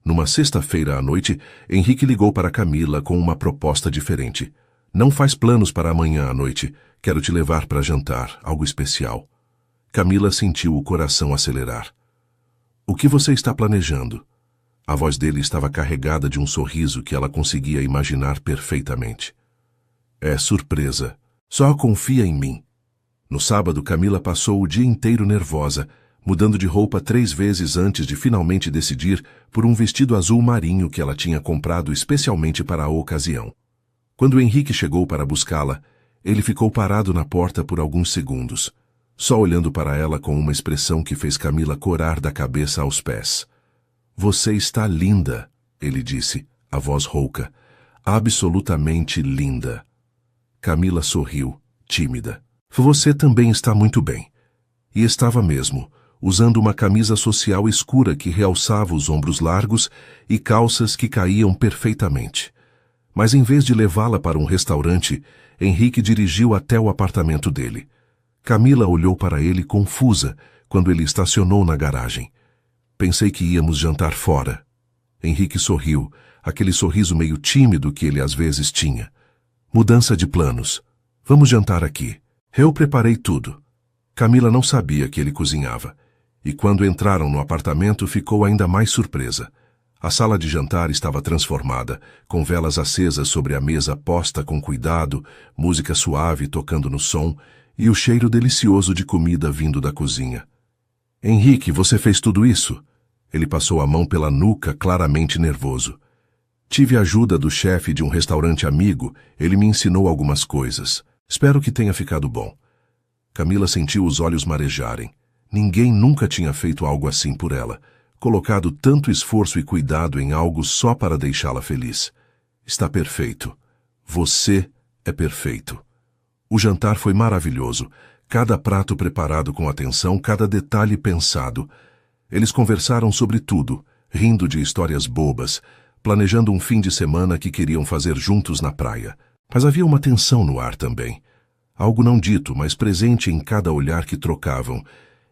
Numa sexta-feira à noite, Henrique ligou para Camila com uma proposta diferente. Não faz planos para amanhã à noite. Quero te levar para jantar, algo especial. Camila sentiu o coração acelerar. O que você está planejando? A voz dele estava carregada de um sorriso que ela conseguia imaginar perfeitamente. É surpresa. Só confia em mim. No sábado, Camila passou o dia inteiro nervosa, mudando de roupa 3 vezes antes de finalmente decidir por um vestido azul marinho que ela tinha comprado especialmente para a ocasião. Quando Henrique chegou para buscá-la, ele ficou parado na porta por alguns segundos, só olhando para ela com uma expressão que fez Camila corar da cabeça aos pés. Você está linda, ele disse, a voz rouca. Absolutamente linda. Camila sorriu, tímida. Você também está muito bem. E estava mesmo, usando uma camisa social escura que realçava os ombros largos e calças que caíam perfeitamente. Mas em vez de levá-la para um restaurante, Henrique dirigiu até o apartamento dele. Camila olhou para ele confusa quando ele estacionou na garagem. Pensei que íamos jantar fora. Henrique sorriu, aquele sorriso meio tímido que ele às vezes tinha. Mudança de planos. Vamos jantar aqui. Eu preparei tudo. Camila não sabia que ele cozinhava, e quando entraram no apartamento ficou ainda mais surpresa. A sala de jantar estava transformada, com velas acesas sobre a mesa posta com cuidado, música suave tocando no som e o cheiro delicioso de comida vindo da cozinha. Henrique, você fez tudo isso? Ele passou a mão pela nuca, claramente nervoso. Tive a ajuda do chefe de um restaurante amigo, ele me ensinou algumas coisas. Espero que tenha ficado bom. Camila sentiu os olhos marejarem. Ninguém nunca tinha feito algo assim por ela, colocado tanto esforço e cuidado em algo só para deixá-la feliz. Está perfeito. Você é perfeito. O jantar foi maravilhoso, cada prato preparado com atenção, cada detalhe pensado. Eles conversaram sobre tudo, rindo de histórias bobas, planejando um fim de semana que queriam fazer juntos na praia. Mas havia uma tensão no ar também. Algo não dito, mas presente em cada olhar que trocavam,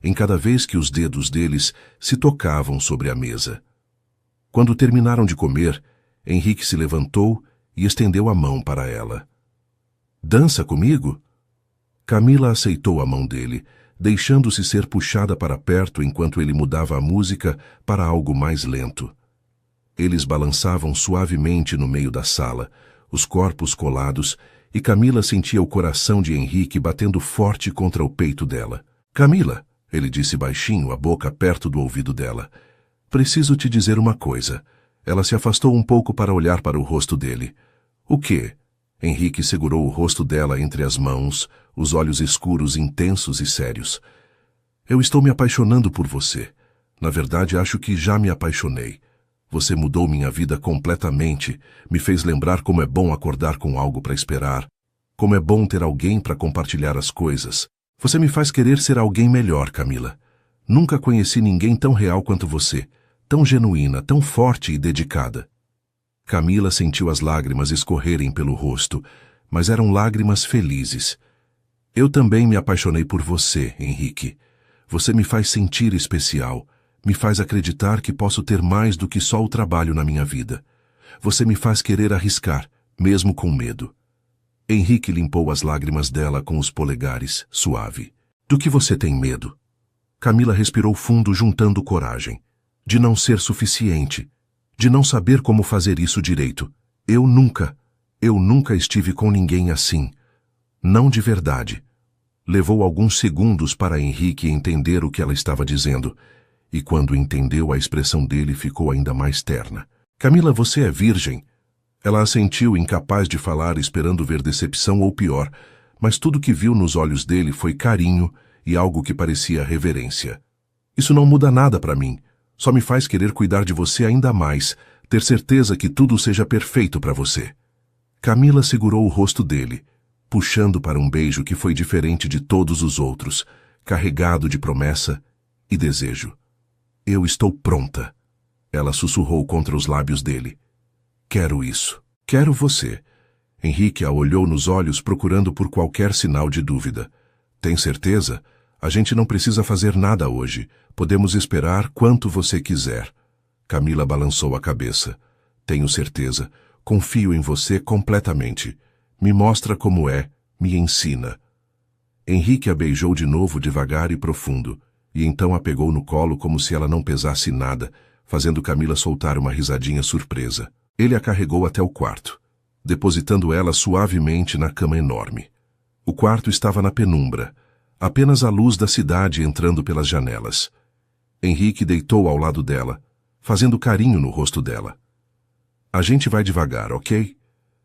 em cada vez que os dedos deles se tocavam sobre a mesa. Quando terminaram de comer, Henrique se levantou e estendeu a mão para ela. Dança comigo? Camila aceitou a mão dele, deixando-se ser puxada para perto enquanto ele mudava a música para algo mais lento. Eles balançavam suavemente no meio da sala, os corpos colados, e Camila sentia o coração de Henrique batendo forte contra o peito dela. Camila, ele disse baixinho, a boca perto do ouvido dela. Preciso te dizer uma coisa. Ela se afastou um pouco para olhar para o rosto dele. O quê? Henrique segurou o rosto dela entre as mãos, os olhos escuros, intensos e sérios. Eu estou me apaixonando por você. Na verdade, acho que já me apaixonei. Você mudou minha vida completamente, me fez lembrar como é bom acordar com algo para esperar, como é bom ter alguém para compartilhar as coisas. Você me faz querer ser alguém melhor, Camila. Nunca conheci ninguém tão real quanto você, tão genuína, tão forte e dedicada. Camila sentiu as lágrimas escorrerem pelo rosto, mas eram lágrimas felizes. Eu também me apaixonei por você, Henrique. Você me faz sentir especial, me faz acreditar que posso ter mais do que só o trabalho na minha vida. Você me faz querer arriscar, mesmo com medo. Henrique limpou as lágrimas dela com os polegares, suave. Do que você tem medo? Camila respirou fundo, juntando coragem. De não ser suficiente. De não saber como fazer isso direito. Eu nunca estive com ninguém assim. Não de verdade. Levou alguns segundos para Henrique entender o que ela estava dizendo. E quando entendeu, a expressão dele ficou ainda mais terna. Camila, você é virgem. Ela assentiu, incapaz de falar, esperando ver decepção ou pior, mas tudo que viu nos olhos dele foi carinho e algo que parecia reverência. Isso não muda nada para mim, só me faz querer cuidar de você ainda mais, ter certeza que tudo seja perfeito para você. Camila segurou o rosto dele, puxando para um beijo que foi diferente de todos os outros, carregado de promessa e desejo. Eu estou pronta. Ela sussurrou contra os lábios dele. Quero isso. Quero você. Henrique a olhou nos olhos procurando por qualquer sinal de dúvida. Tem certeza? A gente não precisa fazer nada hoje. Podemos esperar quanto você quiser. Camila balançou a cabeça. Tenho certeza. Confio em você completamente. Me mostra como é. Me ensina. Henrique a beijou de novo devagar e profundo, e então a pegou no colo como se ela não pesasse nada, fazendo Camila soltar uma risadinha surpresa. Ele a carregou até o quarto, depositando ela suavemente na cama enorme. O quarto estava na penumbra, apenas a luz da cidade entrando pelas janelas. Henrique deitou ao lado dela, fazendo carinho no rosto dela. A gente vai devagar, ok?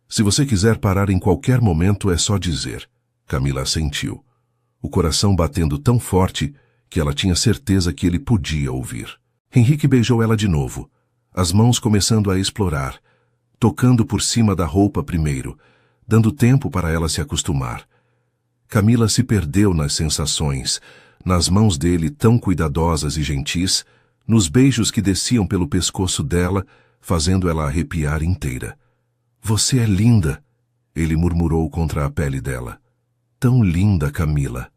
Se você quiser parar em qualquer momento é só dizer. Camila assentiu, o coração batendo tão forte que ela tinha certeza que ele podia ouvir. Henrique beijou ela de novo, as mãos começando a explorar, tocando por cima da roupa primeiro, dando tempo para ela se acostumar. Camila se perdeu nas sensações, nas mãos dele tão cuidadosas e gentis, nos beijos que desciam pelo pescoço dela, fazendo ela arrepiar inteira. Você é linda, ele murmurou contra a pele dela. Tão linda, Camila.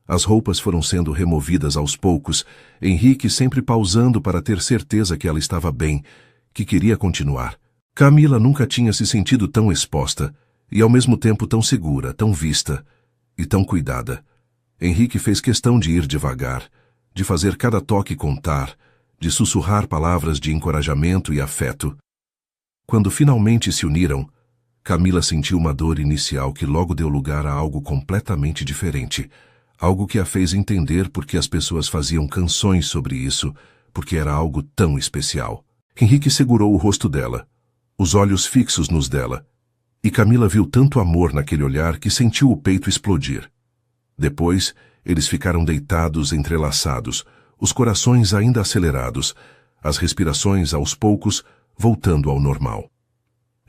As roupas foram sendo removidas aos poucos, Henrique sempre pausando para ter certeza que ela estava bem, que queria continuar. Camila nunca tinha se sentido tão exposta, e ao mesmo tempo tão segura, tão vista e tão cuidada. Henrique fez questão de ir devagar, de fazer cada toque contar, de sussurrar palavras de encorajamento e afeto. Quando finalmente se uniram, Camila sentiu uma dor inicial que logo deu lugar a algo completamente diferente, algo que a fez entender por que as pessoas faziam canções sobre isso, porque era algo tão especial. Henrique segurou o rosto dela, os olhos fixos nos dela, e Camila viu tanto amor naquele olhar que sentiu o peito explodir. Depois, eles ficaram deitados, entrelaçados, os corações ainda acelerados, as respirações, aos poucos, voltando ao normal.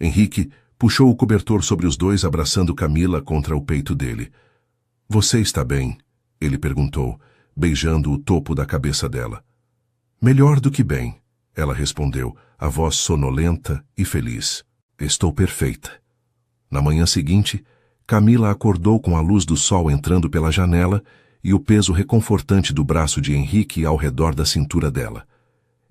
Henrique puxou o cobertor sobre os dois, abraçando Camila contra o peito dele. — Você está bem? Ele perguntou, beijando o topo da cabeça dela. — Melhor do que bem, ela respondeu, a voz sonolenta e feliz. — Estou perfeita. Na manhã seguinte, Camila acordou com a luz do sol entrando pela janela e o peso reconfortante do braço de Henrique ao redor da cintura dela.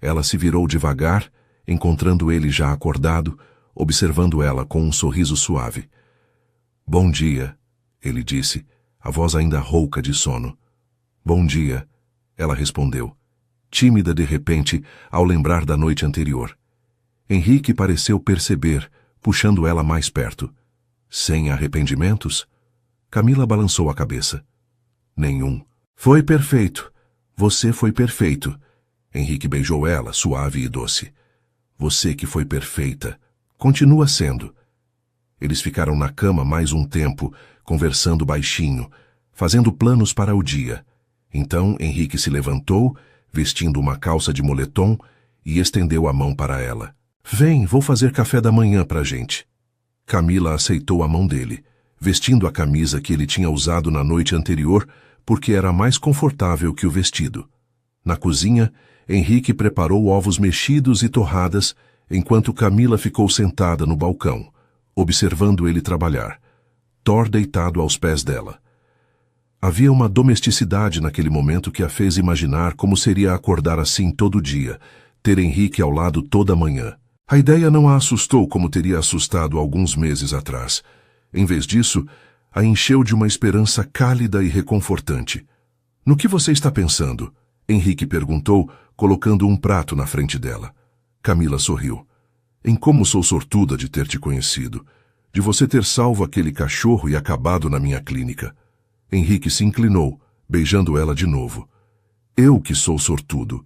Ela se virou devagar, encontrando ele já acordado, observando ela com um sorriso suave. — Bom dia, ele disse, a voz ainda rouca de sono. — Bom dia, ela respondeu, tímida de repente ao lembrar da noite anterior. Henrique pareceu perceber, puxando ela mais perto. — Sem arrependimentos? Camila balançou a cabeça. — Nenhum. — Foi perfeito. Você foi perfeito. Henrique beijou ela, suave e doce. — Você que foi perfeita. Continua sendo. Eles ficaram na cama mais um tempo, conversando baixinho, fazendo planos para o dia. Então Henrique se levantou, vestindo uma calça de moletom, e estendeu a mão para ela. — Vem, vou fazer café da manhã pra gente. Camila aceitou a mão dele, vestindo a camisa que ele tinha usado na noite anterior, porque era mais confortável que o vestido. Na cozinha, Henrique preparou ovos mexidos e torradas, enquanto Camila ficou sentada no balcão, observando ele trabalhar, Thor deitado aos pés dela. Havia uma domesticidade naquele momento que a fez imaginar como seria acordar assim todo dia, ter Henrique ao lado toda manhã. A ideia não a assustou como teria assustado alguns meses atrás. Em vez disso, a encheu de uma esperança cálida e reconfortante. — No que você está pensando? Henrique perguntou, colocando um prato na frente dela. Camila sorriu. — Em como sou sortuda de ter te conhecido, de você ter salvo aquele cachorro e acabado na minha clínica. Henrique se inclinou, beijando ela de novo. — Eu que sou sortudo.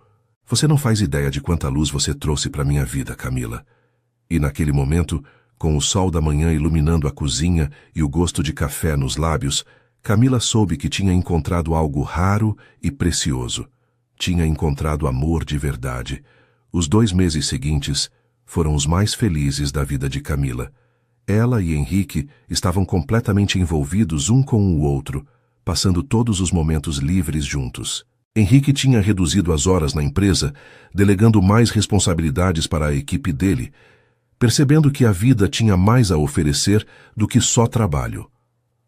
Você não faz ideia de quanta luz você trouxe para minha vida, Camila. E naquele momento, com o sol da manhã iluminando a cozinha e o gosto de café nos lábios, Camila soube que tinha encontrado algo raro e precioso. Tinha encontrado amor de verdade. Os 2 meses seguintes foram os mais felizes da vida de Camila. Ela e Henrique estavam completamente envolvidos um com o outro, passando todos os momentos livres juntos. Henrique tinha reduzido as horas na empresa, delegando mais responsabilidades para a equipe dele, percebendo que a vida tinha mais a oferecer do que só trabalho.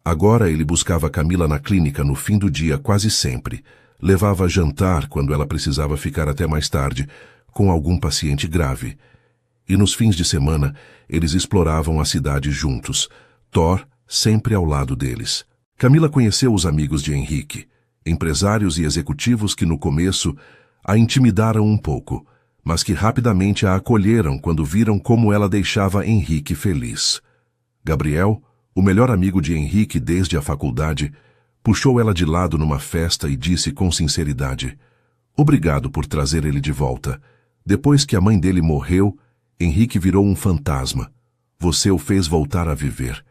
Agora ele buscava Camila na clínica no fim do dia quase sempre, levava jantar quando ela precisava ficar até mais tarde, com algum paciente grave. E nos fins de semana, eles exploravam a cidade juntos, Thor sempre ao lado deles. Camila conheceu os amigos de Henrique, empresários e executivos que no começo a intimidaram um pouco, mas que rapidamente a acolheram quando viram como ela deixava Henrique feliz. Gabriel, o melhor amigo de Henrique desde a faculdade, puxou ela de lado numa festa e disse com sinceridade: "Obrigado por trazer ele de volta. Depois que a mãe dele morreu, Henrique virou um fantasma. Você o fez voltar a viver."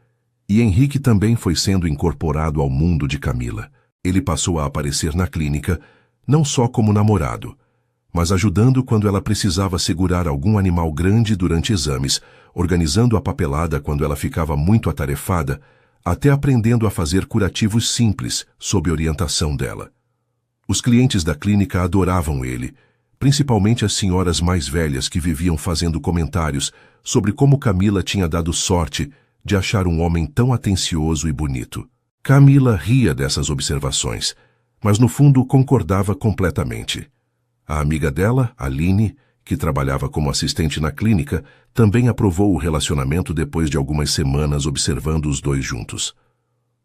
E Henrique também foi sendo incorporado ao mundo de Camila. Ele passou a aparecer na clínica, não só como namorado, mas ajudando quando ela precisava segurar algum animal grande durante exames, organizando a papelada quando ela ficava muito atarefada, até aprendendo a fazer curativos simples sob orientação dela. Os clientes da clínica adoravam ele, principalmente as senhoras mais velhas que viviam fazendo comentários sobre como Camila tinha dado sorte de achar um homem tão atencioso e bonito. Camila ria dessas observações, mas no fundo concordava completamente. A amiga dela, Aline, que trabalhava como assistente na clínica, também aprovou o relacionamento depois de algumas semanas observando os dois juntos.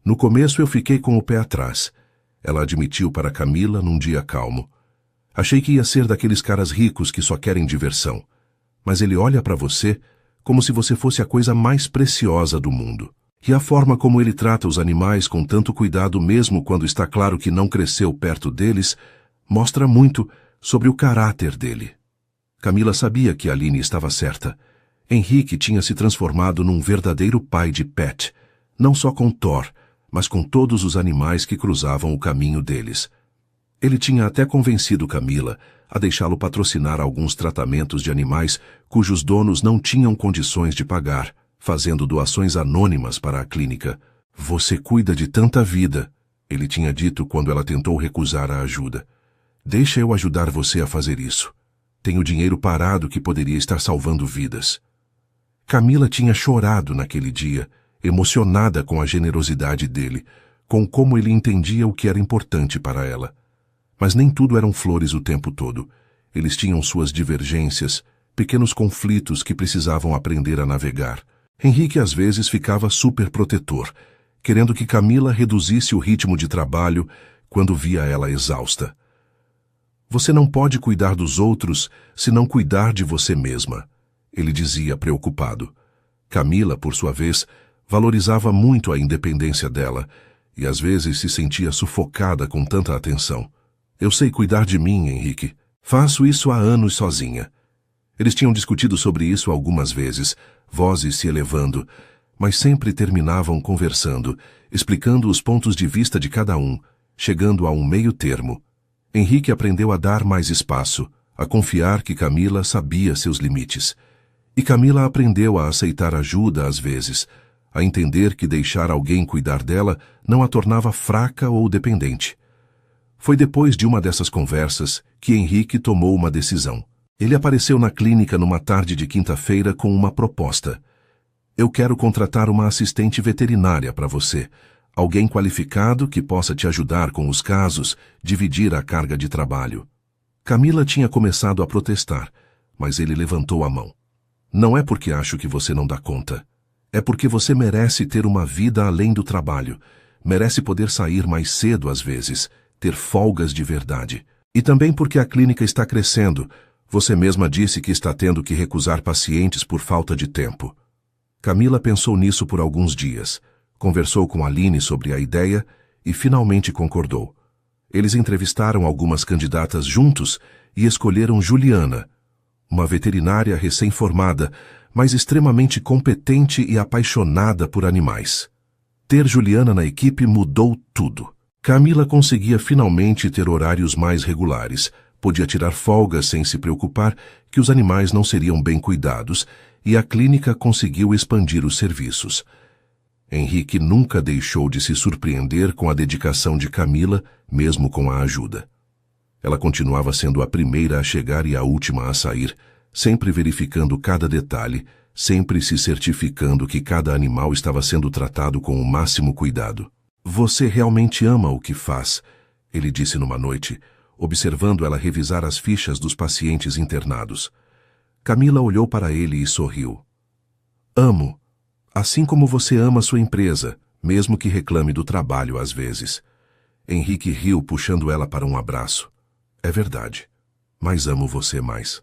"No começo eu fiquei com o pé atrás. ela admitiu para Camila num dia calmo. Achei que ia ser daqueles caras ricos que só querem diversão. Mas ele olha para você como se você fosse a coisa mais preciosa do mundo. E a forma como ele trata os animais com tanto cuidado mesmo quando está claro que não cresceu perto deles, mostra muito sobre o caráter dele. Camila sabia que Aline estava certa. Henrique tinha se transformado num verdadeiro pai de pet, não só com Thor, mas com todos os animais que cruzavam o caminho deles. Ele tinha até convencido Camila a deixá-lo patrocinar alguns tratamentos de animais cujos donos não tinham condições de pagar, fazendo doações anônimas para a clínica. "Você cuida de tanta vida", ele tinha dito quando ela tentou recusar a ajuda. "Deixa eu ajudar você a fazer isso. Tenho dinheiro parado que poderia estar salvando vidas." Camila tinha chorado naquele dia, emocionada com a generosidade dele, com como ele entendia o que era importante para ela. Mas nem tudo eram flores o tempo todo. Eles tinham suas divergências, pequenos conflitos que precisavam aprender a navegar. Henrique às vezes ficava superprotetor, querendo que Camila reduzisse o ritmo de trabalho quando via ela exausta. "Você não pode cuidar dos outros se não cuidar de você mesma", ele dizia preocupado. Camila, por sua vez, valorizava muito a independência dela e às vezes se sentia sufocada com tanta atenção. "Eu sei cuidar de mim, Henrique. Faço isso há anos sozinha." Eles tinham discutido sobre isso algumas vezes, vozes se elevando, mas sempre terminavam conversando, explicando os pontos de vista de cada um, chegando a um meio termo. Henrique aprendeu a dar mais espaço, a confiar que Camila sabia seus limites. E Camila aprendeu a aceitar ajuda às vezes, a entender que deixar alguém cuidar dela não a tornava fraca ou dependente. Foi depois de uma dessas conversas que Henrique tomou uma decisão. Ele apareceu na clínica numa tarde de quinta-feira com uma proposta. "Eu quero contratar uma assistente veterinária para você, alguém qualificado que possa te ajudar com os casos, dividir a carga de trabalho." Camila tinha começado a protestar, mas ele levantou a mão. "Não é porque acho que você não dá conta. É porque você merece ter uma vida além do trabalho, merece poder sair mais cedo às vezes, ter folgas de verdade. E também porque a clínica está crescendo. Você mesma disse que está tendo que recusar pacientes por falta de tempo." Camila pensou nisso por alguns dias, conversou com Aline sobre a ideia e finalmente concordou. Eles entrevistaram algumas candidatas juntos e escolheram Juliana, uma veterinária recém-formada, mas extremamente competente e apaixonada por animais. Ter Juliana na equipe mudou tudo. Camila conseguia finalmente ter horários mais regulares, podia tirar folgas sem se preocupar que os animais não seriam bem cuidados, e a clínica conseguiu expandir os serviços. Henrique nunca deixou de se surpreender com a dedicação de Camila, mesmo com a ajuda. Ela continuava sendo a primeira a chegar e a última a sair, sempre verificando cada detalhe, sempre se certificando que cada animal estava sendo tratado com o máximo cuidado. "Você realmente ama o que faz", ele disse numa noite, observando ela revisar as fichas dos pacientes internados. Camila olhou para ele e sorriu. "Amo, assim como você ama sua empresa, mesmo que reclame do trabalho às vezes." Henrique riu, puxando ela para um abraço. "É verdade, mas amo você mais."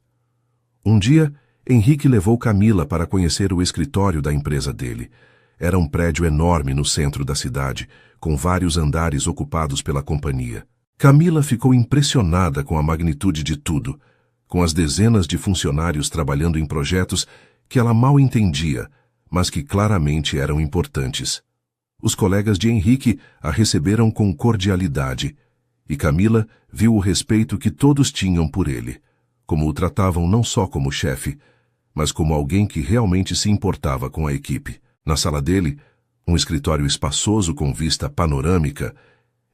Um dia, Henrique levou Camila para conhecer o escritório da empresa dele. Era um prédio enorme no centro da cidade, com vários andares ocupados pela companhia. Camila ficou impressionada com a magnitude de tudo, com as dezenas de funcionários trabalhando em projetos que ela mal entendia, mas que claramente eram importantes. Os colegas de Henrique a receberam com cordialidade, e Camila viu o respeito que todos tinham por ele, como o tratavam não só como chefe, mas como alguém que realmente se importava com a equipe. Na sala dele, um escritório espaçoso com vista panorâmica,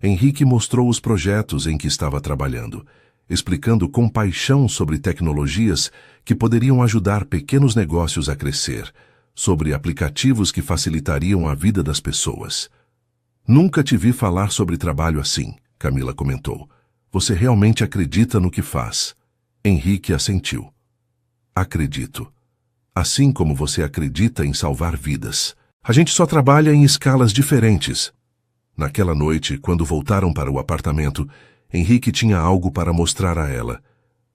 Henrique mostrou os projetos em que estava trabalhando, explicando com paixão sobre tecnologias que poderiam ajudar pequenos negócios a crescer, sobre aplicativos que facilitariam a vida das pessoas. "Nunca te vi falar sobre trabalho assim", Camila comentou. "Você realmente acredita no que faz?" Henrique assentiu. "Acredito. Assim como você acredita em salvar vidas. A gente só trabalha em escalas diferentes." Naquela noite, quando voltaram para o apartamento, Henrique tinha algo para mostrar a ela.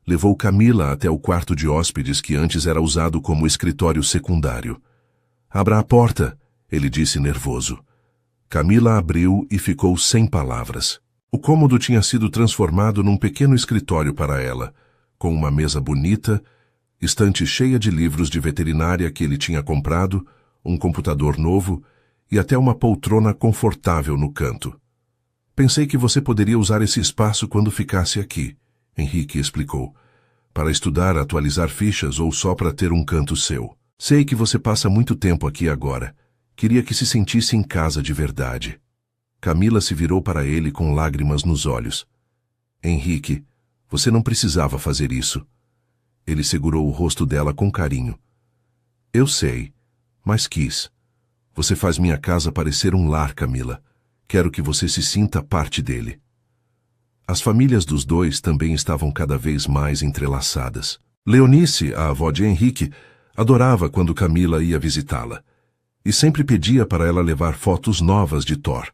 Levou Camila até o quarto de hóspedes que antes era usado como escritório secundário. "Abra a porta", ele disse nervoso. Camila abriu e ficou sem palavras. O cômodo tinha sido transformado num pequeno escritório para ela, com uma mesa bonita, estante cheia de livros de veterinária que ele tinha comprado, um computador novo e até uma poltrona confortável no canto. "Pensei que você poderia usar esse espaço quando ficasse aqui", Henrique explicou. "Para estudar, atualizar fichas ou só para ter um canto seu. Sei que você passa muito tempo aqui agora. Queria que se sentisse em casa de verdade." Camila se virou para ele com lágrimas nos olhos. "Henrique, você não precisava fazer isso." Ele segurou o rosto dela com carinho. "Eu sei, mas quis. Você faz minha casa parecer um lar, Camila. Quero que você se sinta parte dele." As famílias dos dois também estavam cada vez mais entrelaçadas. Leonice, a avó de Henrique, adorava quando Camila ia visitá-la, e sempre pedia para ela levar fotos novas de Thor.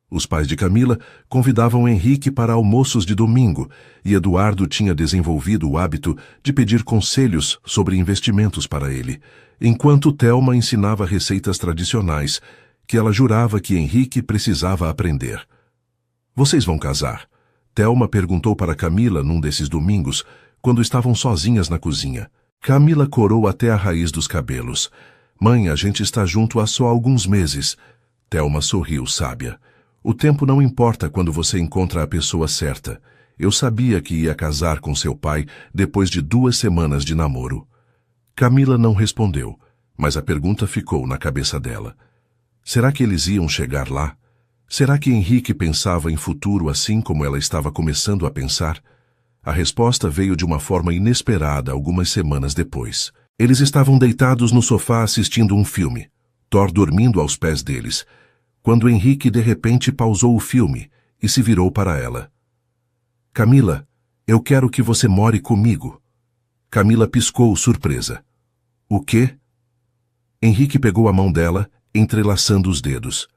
Os pais de Camila convidavam Henrique para almoços de domingo, e Eduardo tinha desenvolvido o hábito de pedir conselhos sobre investimentos para ele, enquanto Thelma ensinava receitas tradicionais, que ela jurava que Henrique precisava aprender. "Vocês vão casar?" Thelma perguntou para Camila num desses domingos, quando estavam sozinhas na cozinha. Camila corou até a raiz dos cabelos. "Mãe, a gente está junto há só alguns meses." Thelma sorriu, sábia. "O tempo não importa quando você encontra a pessoa certa. Eu sabia que ia casar com seu pai depois de 2 semanas de namoro." Camila não respondeu, mas a pergunta ficou na cabeça dela. Será que eles iam chegar lá? Será que Henrique pensava em futuro assim como ela estava começando a pensar? A resposta veio de uma forma inesperada algumas semanas depois. Eles estavam deitados no sofá assistindo um filme, Thor dormindo aos pés deles, quando Henrique de repente pausou o filme e se virou para ela. "Camila, eu quero que você more comigo." Camila piscou, surpresa. "O quê?" Henrique pegou a mão dela, entrelaçando os dedos.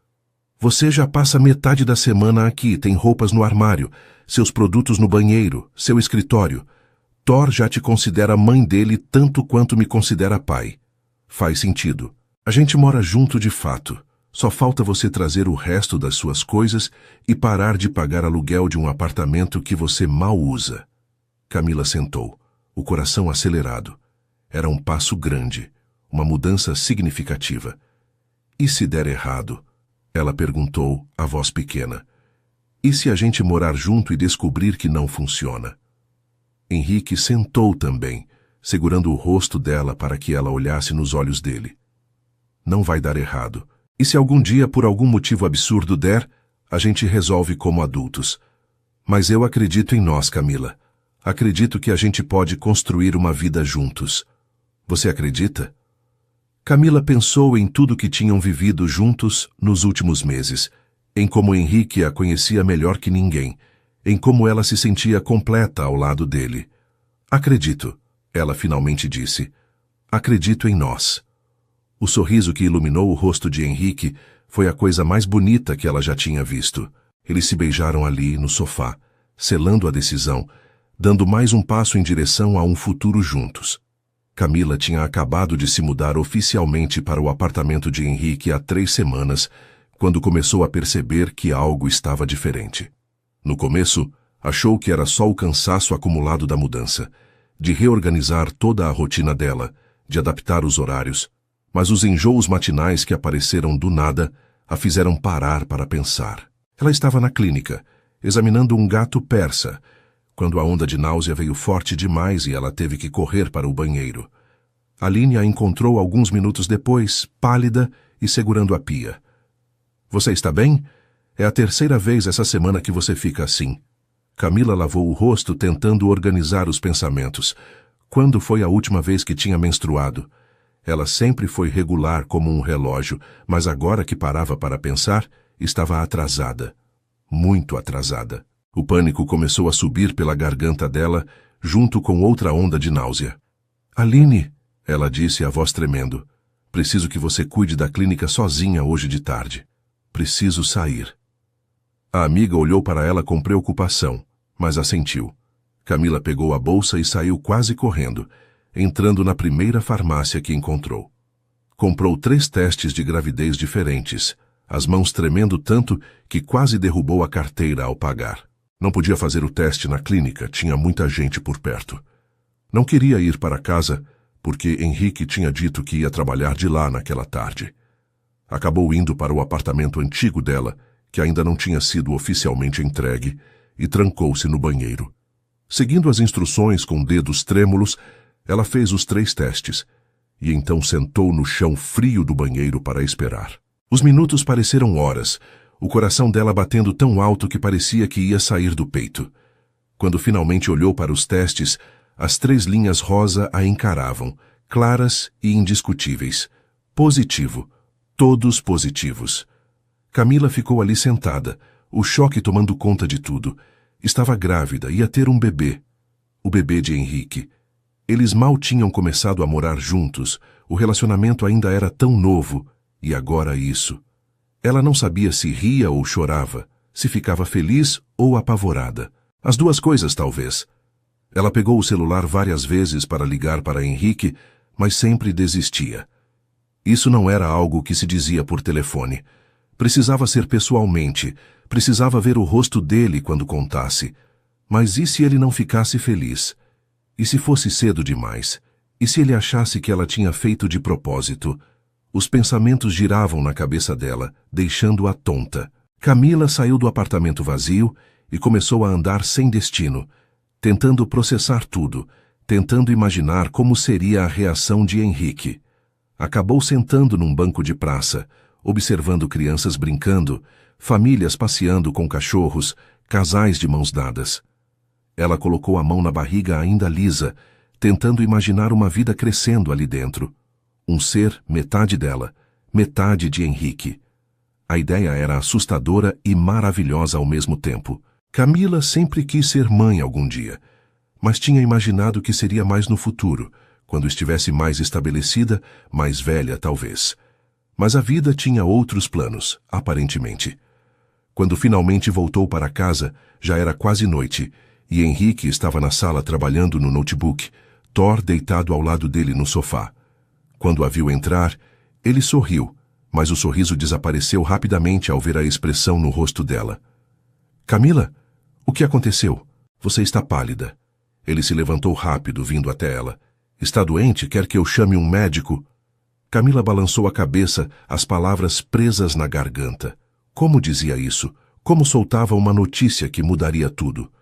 "Você já passa metade da semana aqui, tem roupas no armário, seus produtos no banheiro, seu escritório. Thor já te considera mãe dele tanto quanto me considera pai. Faz sentido. A gente mora junto de fato. Só falta você trazer o resto das suas coisas e parar de pagar aluguel de um apartamento que você mal usa." Camila sentou, o coração acelerado. Era um passo grande, uma mudança significativa. "E se der errado?" Ela perguntou, a voz pequena. "E se a gente morar junto e descobrir que não funciona?" Henrique sentou também, segurando o rosto dela para que ela olhasse nos olhos dele. "Não vai dar errado. E se algum dia, por algum motivo absurdo der, a gente resolve como adultos. Mas eu acredito em nós, Camila. Acredito que a gente pode construir uma vida juntos. Você acredita?" Camila pensou em tudo que tinham vivido juntos nos últimos meses, em como Henrique a conhecia melhor que ninguém, em como ela se sentia completa ao lado dele. "Acredito", ela finalmente disse. "Acredito em nós." O sorriso que iluminou o rosto de Henrique foi a coisa mais bonita que ela já tinha visto. Eles se beijaram ali, no sofá, selando a decisão, dando mais um passo em direção a um futuro juntos. Camila tinha acabado de se mudar oficialmente para o apartamento de Henrique há 3 semanas, quando começou a perceber que algo estava diferente. No começo, achou que era só o cansaço acumulado da mudança, de reorganizar toda a rotina dela, de adaptar os horários, mas os enjoos matinais que apareceram do nada a fizeram parar para pensar. Ela estava na clínica, examinando um gato persa, quando a onda de náusea veio forte demais e ela teve que correr para o banheiro. Aline a encontrou alguns minutos depois, pálida e segurando a pia. "Você está bem? É a 3ª vez essa semana que você fica assim." Camila lavou o rosto tentando organizar os pensamentos. Quando foi a última vez que tinha menstruado? Ela sempre foi regular como um relógio, mas agora que parava para pensar, estava atrasada. Muito atrasada. O pânico começou a subir pela garganta dela, junto com outra onda de náusea. "Aline", ela disse, a voz tremendo, "preciso que você cuide da clínica sozinha hoje de tarde. Preciso sair." A amiga olhou para ela com preocupação, mas assentiu. Camila pegou a bolsa e saiu quase correndo, entrando na primeira farmácia que encontrou. Comprou 3 testes de gravidez diferentes, as mãos tremendo tanto que quase derrubou a carteira ao pagar. Não podia fazer o teste na clínica, tinha muita gente por perto. Não queria ir para casa, porque Henrique tinha dito que ia trabalhar de lá naquela tarde. Acabou indo para o apartamento antigo dela, que ainda não tinha sido oficialmente entregue, e trancou-se no banheiro. Seguindo as instruções com dedos trêmulos, ela fez os 3 testes, e então sentou no chão frio do banheiro para esperar. Os minutos pareceram horas, o coração dela batendo tão alto que parecia que ia sair do peito. Quando finalmente olhou para os testes, as 3 linhas rosa a encaravam, claras e indiscutíveis. Positivo. Todos positivos. Camila ficou ali sentada, o choque tomando conta de tudo. Estava grávida, ia ter um bebê. O bebê de Henrique. Eles mal tinham começado a morar juntos, o relacionamento ainda era tão novo, e agora isso. Ela não sabia se ria ou chorava, se ficava feliz ou apavorada. As 2 coisas, talvez. Ela pegou o celular várias vezes para ligar para Henrique, mas sempre desistia. Isso não era algo que se dizia por telefone. Precisava ser pessoalmente, precisava ver o rosto dele quando contasse. Mas e se ele não ficasse feliz? E se fosse cedo demais? E se ele achasse que ela tinha feito de propósito? Os pensamentos giravam na cabeça dela, deixando-a tonta. Camila saiu do apartamento vazio e começou a andar sem destino, tentando processar tudo, tentando imaginar como seria a reação de Henrique. Acabou sentando num banco de praça, observando crianças brincando, famílias passeando com cachorros, casais de mãos dadas. Ela colocou a mão na barriga ainda lisa, tentando imaginar uma vida crescendo ali dentro. Um ser metade dela, metade de Henrique. A ideia era assustadora e maravilhosa ao mesmo tempo. Camila sempre quis ser mãe algum dia, mas tinha imaginado que seria mais no futuro, quando estivesse mais estabelecida, mais velha talvez. Mas a vida tinha outros planos, aparentemente. Quando finalmente voltou para casa, já era quase noite, e Henrique estava na sala trabalhando no notebook, Thor deitado ao lado dele no sofá. Quando a viu entrar, ele sorriu, mas o sorriso desapareceu rapidamente ao ver a expressão no rosto dela. Camila, o que aconteceu? Você está pálida. Ele se levantou rápido, vindo até ela. Está doente? Quer que eu chame um médico? Camila balançou a cabeça, as palavras presas na garganta. Como dizia isso? Como soltava uma notícia que mudaria tudo?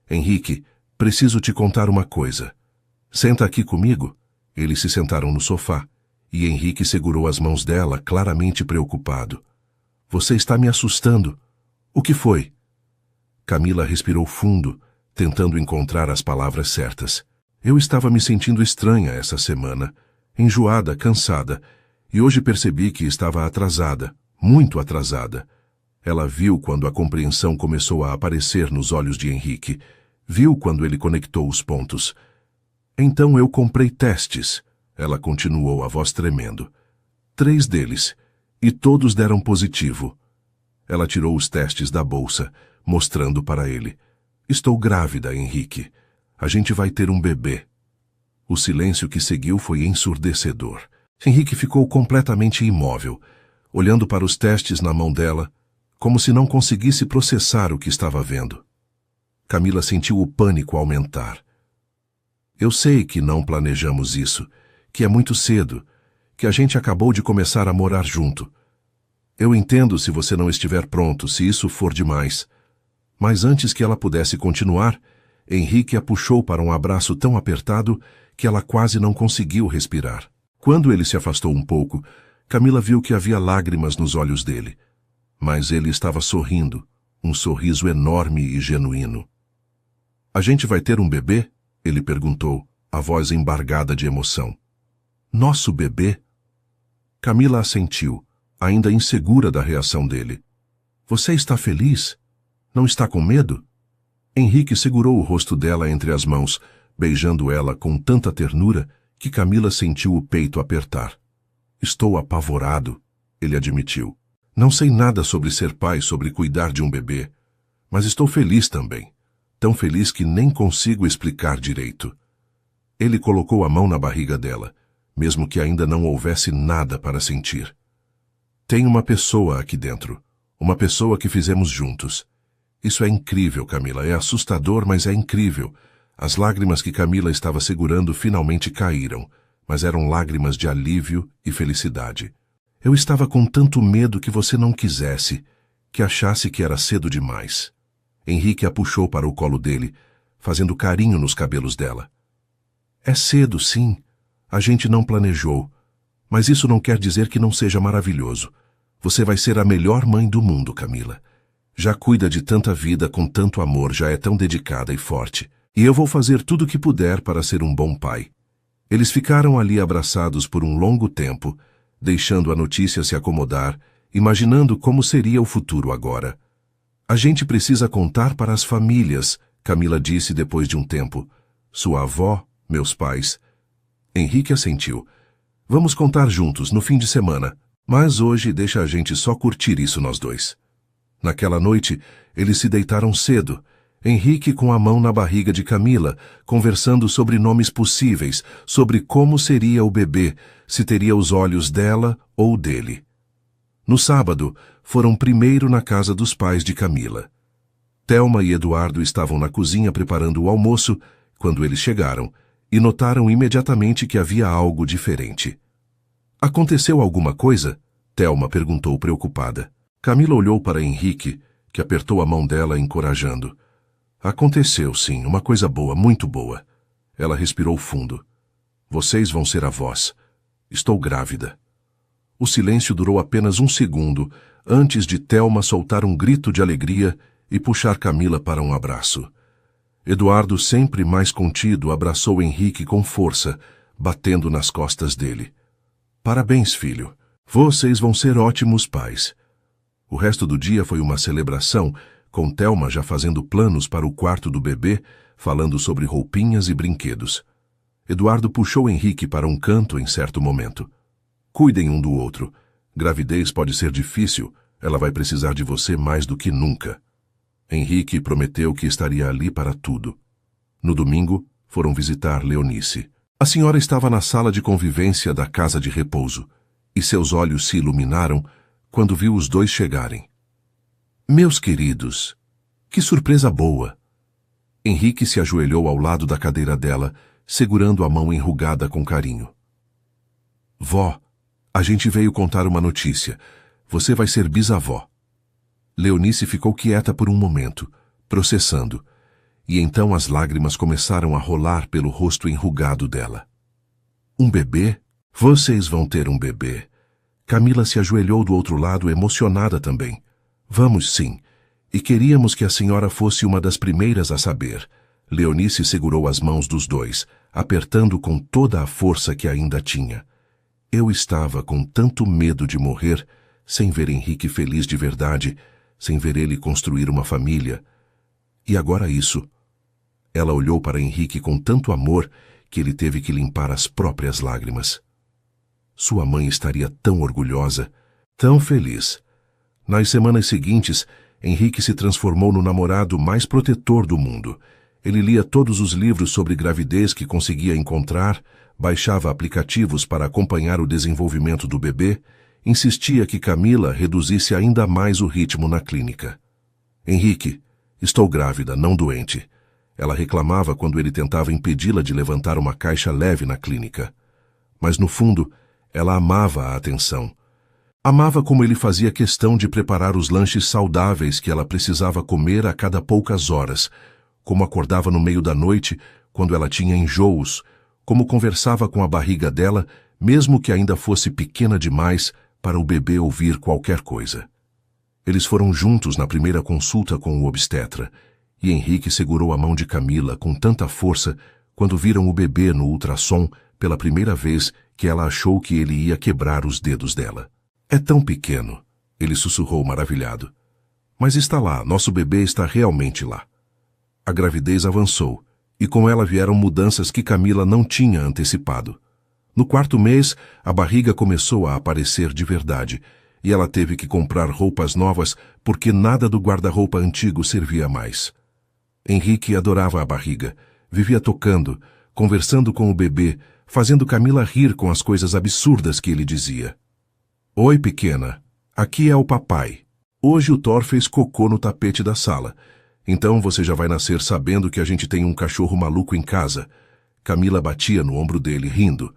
Henrique, preciso te contar uma coisa. Senta aqui comigo. Eles se sentaram no sofá, e Henrique segurou as mãos dela, claramente preocupado. Você está me assustando. O que foi? Camila respirou fundo, tentando encontrar as palavras certas. Eu estava me sentindo estranha essa semana, enjoada, cansada, e hoje percebi que estava atrasada, muito atrasada. Ela viu quando a compreensão começou a aparecer nos olhos de Henrique, viu quando ele conectou os pontos. Então eu comprei testes, ela continuou, a voz tremendo. 3 deles, e todos deram positivo. Ela tirou os testes da bolsa, mostrando para ele. Estou grávida, Henrique. A gente vai ter um bebê. O silêncio que seguiu foi ensurdecedor. Henrique ficou completamente imóvel, olhando para os testes na mão dela, como se não conseguisse processar o que estava vendo. Camila sentiu o pânico aumentar. Eu sei que não planejamos isso, que é muito cedo, que a gente acabou de começar a morar junto. Eu entendo se você não estiver pronto, se isso for demais. Mas antes que ela pudesse continuar, Henrique a puxou para um abraço tão apertado que ela quase não conseguiu respirar. Quando ele se afastou um pouco, Camila viu que havia lágrimas nos olhos dele. Mas ele estava sorrindo, um sorriso enorme e genuíno. A gente vai ter um bebê? Ele perguntou, a voz embargada de emoção. Nosso bebê? Camila assentiu, ainda insegura da reação dele. Você está feliz? Não está com medo? Henrique segurou o rosto dela entre as mãos, beijando ela com tanta ternura que Camila sentiu o peito apertar. Estou apavorado, ele admitiu. Não sei nada sobre ser pai, sobre cuidar de um bebê. Mas estou feliz também. Tão feliz que nem consigo explicar direito. Ele colocou a mão na barriga dela, mesmo que ainda não houvesse nada para sentir. Tem uma pessoa aqui dentro. Uma pessoa que fizemos juntos. Isso é incrível, Camila. É assustador, mas é incrível. As lágrimas que Camila estava segurando finalmente caíram, mas eram lágrimas de alívio e felicidade. Eu estava com tanto medo que você não quisesse, que achasse que era cedo demais. Henrique a puxou para o colo dele, fazendo carinho nos cabelos dela. É cedo, sim. A gente não planejou. Mas isso não quer dizer que não seja maravilhoso. Você vai ser a melhor mãe do mundo, Camila. Já cuida de tanta vida com tanto amor, já é tão dedicada e forte. E eu vou fazer tudo o que puder para ser um bom pai. Eles ficaram ali abraçados por um longo tempo, deixando a notícia se acomodar, imaginando como seria o futuro agora. A gente precisa contar para as famílias, Camila disse depois de um tempo. Sua avó, meus pais. Henrique assentiu. Vamos contar juntos, no fim de semana. Mas hoje deixa a gente só curtir isso nós dois. Naquela noite, eles se deitaram cedo. Henrique com a mão na barriga de Camila, conversando sobre nomes possíveis, sobre como seria o bebê, se teria os olhos dela ou dele. No sábado, foram primeiro na casa dos pais de Camila. Thelma e Eduardo estavam na cozinha preparando o almoço quando eles chegaram e notaram imediatamente que havia algo diferente. Aconteceu alguma coisa? Thelma perguntou preocupada. Camila olhou para Henrique, que apertou a mão dela encorajando. Aconteceu, sim, uma coisa boa, muito boa. Ela respirou fundo. Vocês vão ser avós. Estou grávida. O silêncio durou apenas um segundo, antes de Thelma soltar um grito de alegria e puxar Camila para um abraço. Eduardo, sempre mais contido, abraçou Henrique com força, batendo nas costas dele. Parabéns, filho. Vocês vão ser ótimos pais. O resto do dia foi uma celebração, com Thelma já fazendo planos para o quarto do bebê, falando sobre roupinhas e brinquedos. Eduardo puxou Henrique para um canto em certo momento. Cuidem um do outro. Gravidez pode ser difícil, ela vai precisar de você mais do que nunca. Henrique prometeu que estaria ali para tudo. No domingo, foram visitar Leonice. A senhora estava na sala de convivência da casa de repouso, e seus olhos se iluminaram quando viu os dois chegarem. Meus queridos, que surpresa boa! Henrique se ajoelhou ao lado da cadeira dela, segurando a mão enrugada com carinho. Vó, a gente veio contar uma notícia. Você vai ser bisavó. Leonice ficou quieta por um momento, processando, e então as lágrimas começaram a rolar pelo rosto enrugado dela. Um bebê? Vocês vão ter um bebê. Camila se ajoelhou do outro lado, emocionada também. Vamos sim, e queríamos que a senhora fosse uma das primeiras a saber. Leonice segurou as mãos dos dois, apertando com toda a força que ainda tinha. Eu estava com tanto medo de morrer, sem ver Henrique feliz de verdade, sem ver ele construir uma família. E agora isso. Ela olhou para Henrique com tanto amor que ele teve que limpar as próprias lágrimas. Sua mãe estaria tão orgulhosa, tão feliz. Nas semanas seguintes, Henrique se transformou no namorado mais protetor do mundo. Ele lia todos os livros sobre gravidez que conseguia encontrar, baixava aplicativos para acompanhar o desenvolvimento do bebê, insistia que Camila reduzisse ainda mais o ritmo na clínica. Henrique, estou grávida, não doente. Ela reclamava quando ele tentava impedi-la de levantar uma caixa leve na clínica. Mas, no fundo, ela amava a atenção. Amava como ele fazia questão de preparar os lanches saudáveis que ela precisava comer a cada poucas horas, como acordava no meio da noite, quando ela tinha enjoos, como conversava com a barriga dela, mesmo que ainda fosse pequena demais para o bebê ouvir qualquer coisa. Eles foram juntos na primeira consulta com o obstetra, e Henrique segurou a mão de Camila com tanta força quando viram o bebê no ultrassom pela primeira vez que ela achou que ele ia quebrar os dedos dela. É tão pequeno, ele sussurrou maravilhado. Mas está lá, nosso bebê está realmente lá. A gravidez avançou, e com ela vieram mudanças que Camila não tinha antecipado. No quarto mês, a barriga começou a aparecer de verdade, e ela teve que comprar roupas novas porque nada do guarda-roupa antigo servia mais. Henrique adorava a barriga, vivia tocando, conversando com o bebê, fazendo Camila rir com as coisas absurdas que ele dizia. Oi, pequena, aqui é o papai. Hoje o Thor fez cocô no tapete da sala. Então você já vai nascer sabendo que a gente tem um cachorro maluco em casa. Camila batia no ombro dele, rindo.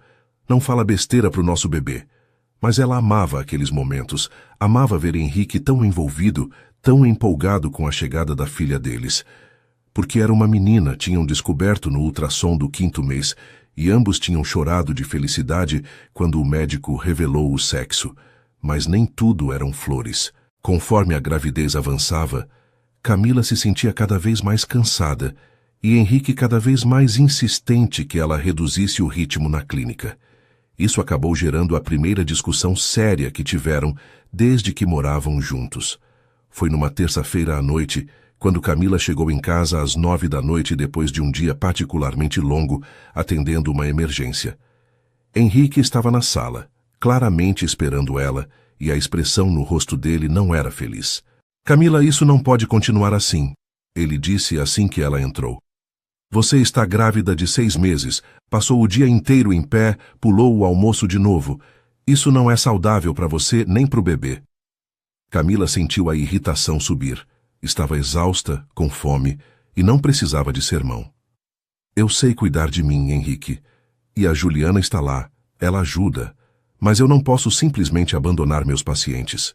Não fala besteira pro nosso bebê. Mas ela amava aqueles momentos, amava ver Henrique tão envolvido, tão empolgado com a chegada da filha deles. Porque era uma menina, tinham descoberto no ultrassom do 5º mês, e ambos tinham chorado de felicidade quando o médico revelou o sexo. Mas nem tudo eram flores. Conforme a gravidez avançava, Camila se sentia cada vez mais cansada e Henrique cada vez mais insistente que ela reduzisse o ritmo na clínica. Isso acabou gerando a primeira discussão séria que tiveram desde que moravam juntos. Foi numa terça-feira à noite, quando Camila chegou em casa às 9 da noite depois de um dia particularmente longo, atendendo uma emergência. Henrique estava na sala, claramente esperando ela, e a expressão no rosto dele não era feliz. Camila, isso não pode continuar assim, ele disse assim que ela entrou. Você está grávida de 6 meses, passou o dia inteiro em pé, pulou o almoço de novo. Isso não é saudável para você nem para o bebê. Camila sentiu a irritação subir. Estava exausta, com fome, e não precisava de sermão. Eu sei cuidar de mim, Henrique. E a Juliana está lá, ela ajuda. Mas eu não posso simplesmente abandonar meus pacientes.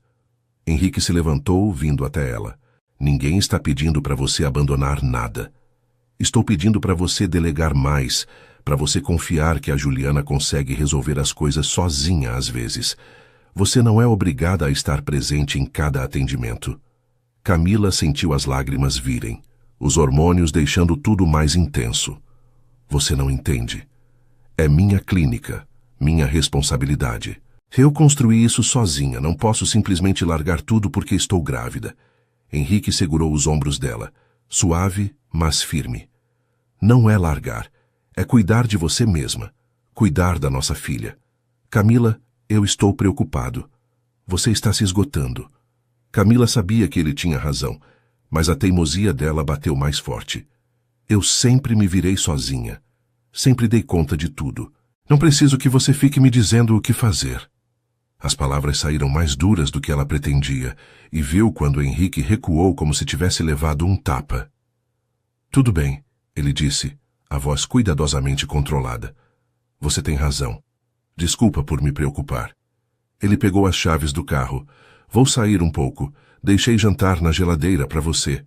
Henrique se levantou, vindo até ela. Ninguém está pedindo para você abandonar nada. Estou pedindo para você delegar mais, para você confiar que a Juliana consegue resolver as coisas sozinha às vezes. Você não é obrigada a estar presente em cada atendimento. Camila sentiu as lágrimas virem, os hormônios deixando tudo mais intenso. Você não entende. É minha clínica, minha responsabilidade. Eu construí isso sozinha, não posso simplesmente largar tudo porque estou grávida. Henrique segurou os ombros dela, suave, mas firme. Não é largar, é cuidar de você mesma, cuidar da nossa filha. Camila, eu estou preocupado. Você está se esgotando. Camila sabia que ele tinha razão, mas a teimosia dela bateu mais forte. Eu sempre me virei sozinha. Sempre dei conta de tudo. Não preciso que você fique me dizendo o que fazer. As palavras saíram mais duras do que ela pretendia, e viu quando Henrique recuou como se tivesse levado um tapa. Tudo bem, ele disse, a voz cuidadosamente controlada. Você tem razão. Desculpa por me preocupar. Ele pegou as chaves do carro. Vou sair um pouco. Deixei jantar na geladeira para você.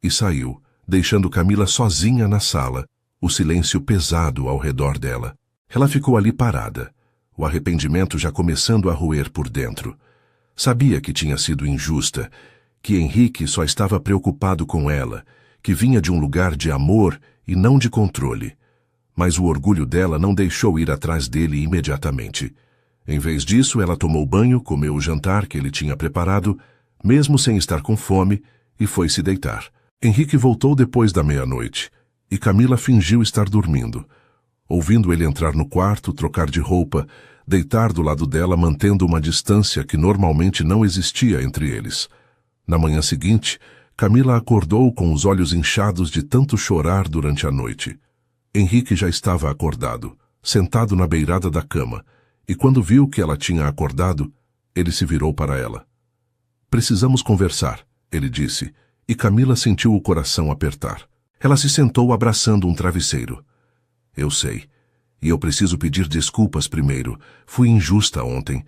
E saiu, deixando Camila sozinha na sala, o silêncio pesado ao redor dela. Ela ficou ali parada, o arrependimento já começando a roer por dentro. Sabia que tinha sido injusta, que Henrique só estava preocupado com ela, que vinha de um lugar de amor e não de controle. Mas o orgulho dela não deixou ir atrás dele imediatamente. Em vez disso, ela tomou banho, comeu o jantar que ele tinha preparado, mesmo sem estar com fome, e foi se deitar. Henrique voltou depois da meia-noite, e Camila fingiu estar dormindo. Ouvindo ele entrar no quarto, trocar de roupa, deitar do lado dela mantendo uma distância que normalmente não existia entre eles. Na manhã seguinte, Camila acordou com os olhos inchados de tanto chorar durante a noite. Henrique já estava acordado, sentado na beirada da cama, e quando viu que ela tinha acordado, ele se virou para ela. Precisamos conversar, ele disse, e Camila sentiu o coração apertar. Ela se sentou abraçando um travesseiro. Eu sei. E eu preciso pedir desculpas primeiro. Fui injusta ontem.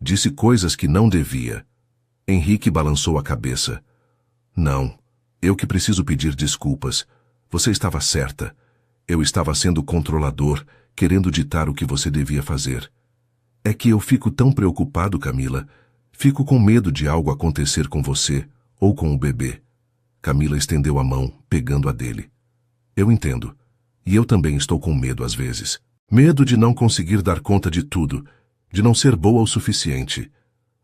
Disse coisas que não devia. Henrique balançou a cabeça. Não. Eu que preciso pedir desculpas. Você estava certa. Eu estava sendo controlador, querendo ditar o que você devia fazer. É que eu fico tão preocupado, Camila. Fico com medo de algo acontecer com você ou com o bebê. Camila estendeu a mão, pegando a dele. Eu entendo. E eu também estou com medo às vezes. Medo de não conseguir dar conta de tudo, de não ser boa o suficiente.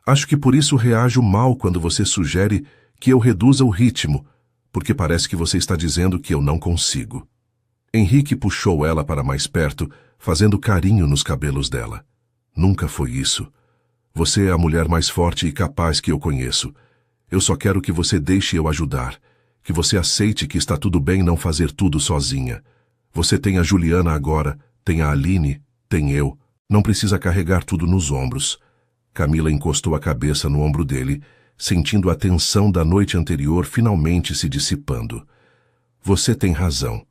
Acho que por isso reajo mal quando você sugere que eu reduza o ritmo, porque parece que você está dizendo que eu não consigo. Henrique puxou ela para mais perto, fazendo carinho nos cabelos dela. Nunca foi isso. Você é a mulher mais forte e capaz que eu conheço. Eu só quero que você deixe eu ajudar. Que você aceite que está tudo bem não fazer tudo sozinha. Você tem a Juliana agora, tem a Aline, tem eu. Não precisa carregar tudo nos ombros. Camila encostou a cabeça no ombro dele, sentindo a tensão da noite anterior finalmente se dissipando. Você tem razão.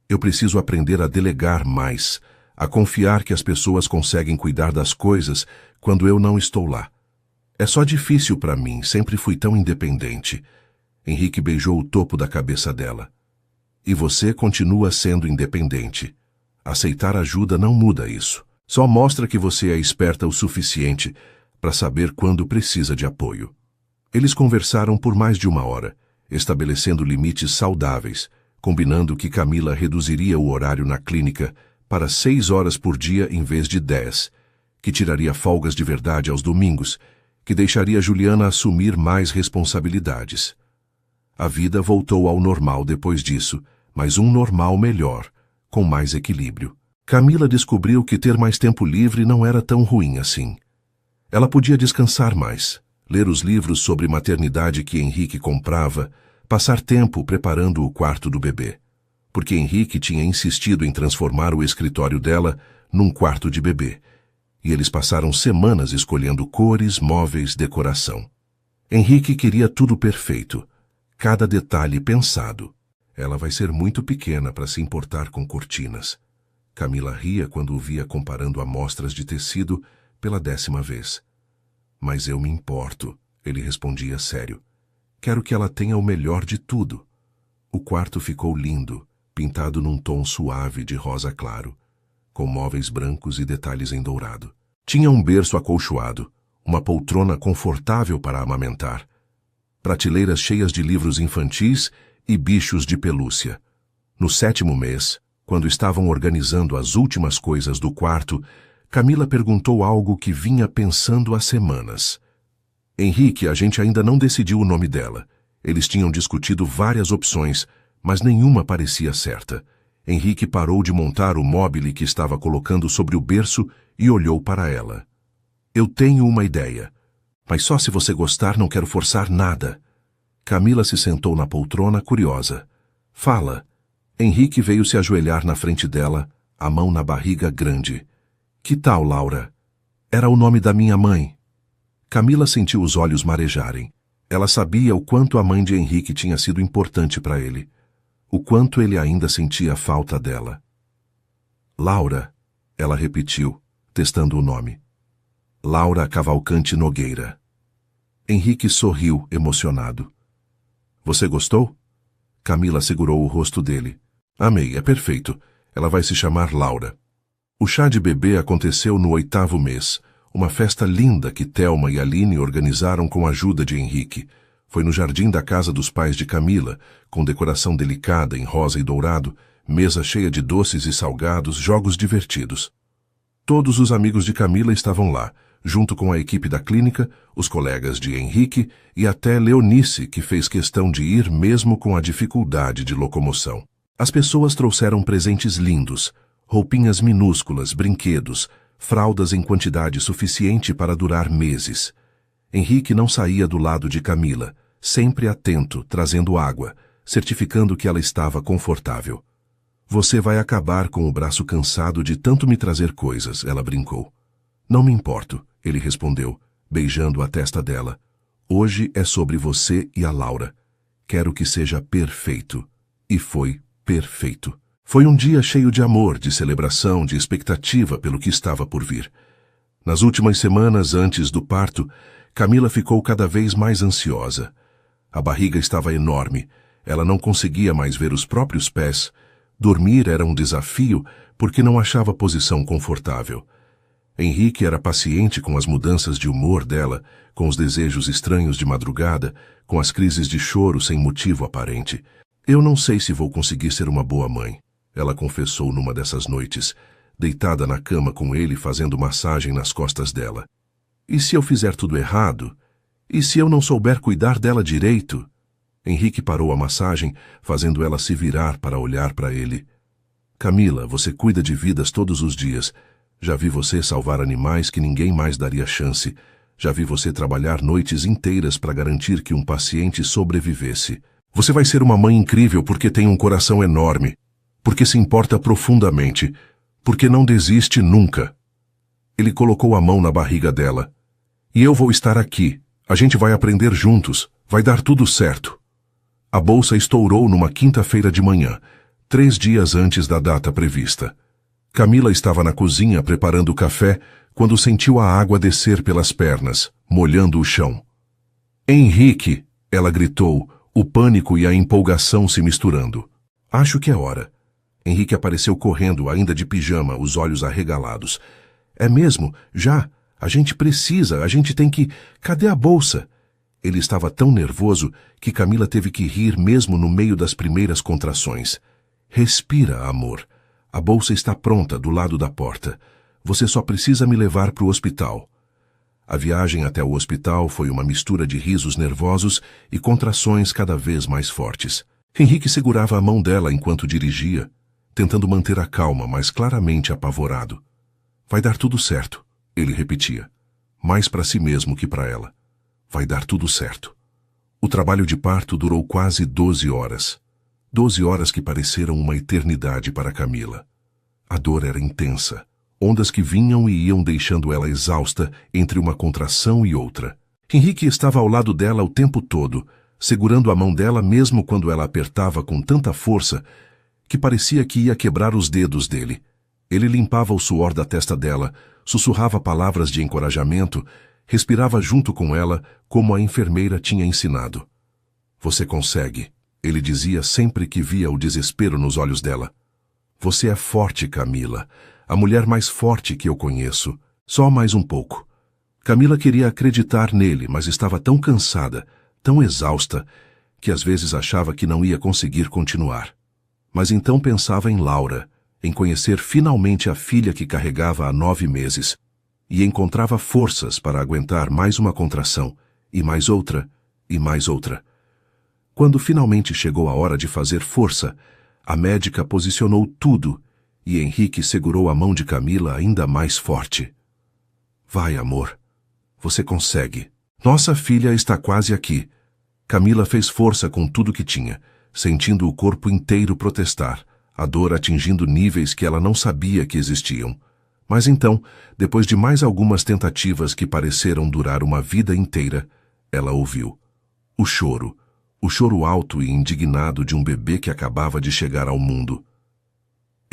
Eu preciso aprender a delegar mais, a confiar que as pessoas conseguem cuidar das coisas quando eu não estou lá. É só difícil para mim, sempre fui tão independente. Henrique beijou o topo da cabeça dela. E você continua sendo independente. Aceitar ajuda não muda isso. Só mostra que você é esperta o suficiente para saber quando precisa de apoio. Eles conversaram por mais de 1 hora, estabelecendo limites saudáveis, combinando que Camila reduziria o horário na clínica para 6 horas por dia em vez de 10, que tiraria folgas de verdade aos domingos, que deixaria Juliana assumir mais responsabilidades. A vida voltou ao normal depois disso, mas um normal melhor, com mais equilíbrio. Camila descobriu que ter mais tempo livre não era tão ruim assim. Ela podia descansar mais, ler os livros sobre maternidade que Henrique comprava, passar tempo preparando o quarto do bebê. Porque Henrique tinha insistido em transformar o escritório dela num quarto de bebê. E eles passaram semanas escolhendo cores, móveis, decoração. Henrique queria tudo perfeito, cada detalhe pensado. Ela vai ser muito pequena para se importar com cortinas. Camila ria quando o via comparando amostras de tecido pela 10ª vez. Mas eu me importo, ele respondia sério. Quero que ela tenha o melhor de tudo. O quarto ficou lindo, pintado num tom suave de rosa claro, com móveis brancos e detalhes em dourado. Tinha um berço acolchoado, uma poltrona confortável para amamentar, prateleiras cheias de livros infantis e bichos de pelúcia. No 7º mês, quando estavam organizando as últimas coisas do quarto, Camila perguntou algo que vinha pensando há semanas. Henrique, a gente ainda não decidiu o nome dela. Eles tinham discutido várias opções, mas nenhuma parecia certa. Henrique parou de montar o móbile que estava colocando sobre o berço e olhou para ela. Eu tenho uma ideia, mas só se você gostar, não quero forçar nada. Camila se sentou na poltrona, curiosa. Fala. Henrique veio se ajoelhar na frente dela, a mão na barriga grande. Que tal, Laura? Era o nome da minha mãe. Camila sentiu os olhos marejarem. Ela sabia o quanto a mãe de Henrique tinha sido importante para ele. O quanto ele ainda sentia falta dela. Laura, ela repetiu, testando o nome. Laura Cavalcante Nogueira. Henrique sorriu, emocionado. Você gostou? Camila segurou o rosto dele. Amei, é perfeito. Ela vai se chamar Laura. O chá de bebê aconteceu no 8º mês, uma festa linda que Thelma e Aline organizaram com a ajuda de Henrique. Foi no jardim da casa dos pais de Camila, com decoração delicada em rosa e dourado, mesa cheia de doces e salgados, jogos divertidos. Todos os amigos de Camila estavam lá, junto com a equipe da clínica, os colegas de Henrique e até Leonice, que fez questão de ir mesmo com a dificuldade de locomoção. As pessoas trouxeram presentes lindos, roupinhas minúsculas, brinquedos, fraldas em quantidade suficiente para durar meses. Henrique não saía do lado de Camila, sempre atento, trazendo água, certificando que ela estava confortável. Você vai acabar com o braço cansado de tanto me trazer coisas, ela brincou. Não me importo, ele respondeu, beijando a testa dela. Hoje é sobre você e a Laura. Quero que seja perfeito. E foi perfeito. Foi um dia cheio de amor, de celebração, de expectativa pelo que estava por vir. Nas últimas semanas antes do parto, Camila ficou cada vez mais ansiosa. A barriga estava enorme, ela não conseguia mais ver os próprios pés. Dormir era um desafio porque não achava posição confortável. Henrique era paciente com as mudanças de humor dela, com os desejos estranhos de madrugada, com as crises de choro sem motivo aparente. Eu não sei se vou conseguir ser uma boa mãe, ela confessou numa dessas noites, deitada na cama com ele fazendo massagem nas costas dela. E se eu fizer tudo errado? E se eu não souber cuidar dela direito? Henrique parou a massagem, fazendo ela se virar para olhar para ele. Camila, você cuida de vidas todos os dias. Já vi você salvar animais que ninguém mais daria chance. Já vi você trabalhar noites inteiras para garantir que um paciente sobrevivesse. Você vai ser uma mãe incrível porque tem um coração enorme, porque se importa profundamente, porque não desiste nunca. Ele colocou a mão na barriga dela. E eu vou estar aqui. A gente vai aprender juntos. Vai dar tudo certo. A bolsa estourou numa quinta-feira de manhã, 3 dias antes da data prevista. Camila estava na cozinha preparando o café quando sentiu a água descer pelas pernas, molhando o chão. Henrique! Ela gritou, o pânico e a empolgação se misturando. Acho que é hora. Henrique apareceu correndo, ainda de pijama, os olhos arregalados. É mesmo? Já? A gente tem que... Cadê a bolsa? Ele estava tão nervoso que Camila teve que rir mesmo no meio das primeiras contrações. Respira, amor. A bolsa está pronta do lado da porta. Você só precisa me levar para o hospital. A viagem até o hospital foi uma mistura de risos nervosos e contrações cada vez mais fortes. Henrique segurava a mão dela enquanto dirigia, tentando manter a calma, mas claramente apavorado. Vai dar tudo certo, ele repetia, mais para si mesmo que para ela. Vai dar tudo certo. O trabalho de parto durou quase 12 horas. 12 horas que pareceram uma eternidade para Camila. A dor era intensa. Ondas que vinham e iam deixando ela exausta entre uma contração e outra. Henrique estava ao lado dela o tempo todo, segurando a mão dela mesmo quando ela apertava com tanta força que parecia que ia quebrar os dedos dele. Ele limpava o suor da testa dela, sussurrava palavras de encorajamento, respirava junto com ela como a enfermeira tinha ensinado. Você consegue, ele dizia sempre que via o desespero nos olhos dela. Você é forte, Camila, a mulher mais forte que eu conheço. Só mais um pouco. Camila queria acreditar nele, mas estava tão cansada, tão exausta, que às vezes achava que não ia conseguir continuar. Mas então pensava em Laura, em conhecer finalmente a filha que carregava há 9 meses, e encontrava forças para aguentar mais uma contração, e mais outra, e mais outra. Quando finalmente chegou a hora de fazer força, a médica posicionou tudo, e Henrique segurou a mão de Camila ainda mais forte. Vai, amor. Você consegue. Nossa filha está quase aqui. Camila fez força com tudo que tinha, sentindo o corpo inteiro protestar, a dor atingindo níveis que ela não sabia que existiam. Mas então, depois de mais algumas tentativas que pareceram durar uma vida inteira, ela ouviu. O choro alto e indignado de um bebê que acabava de chegar ao mundo.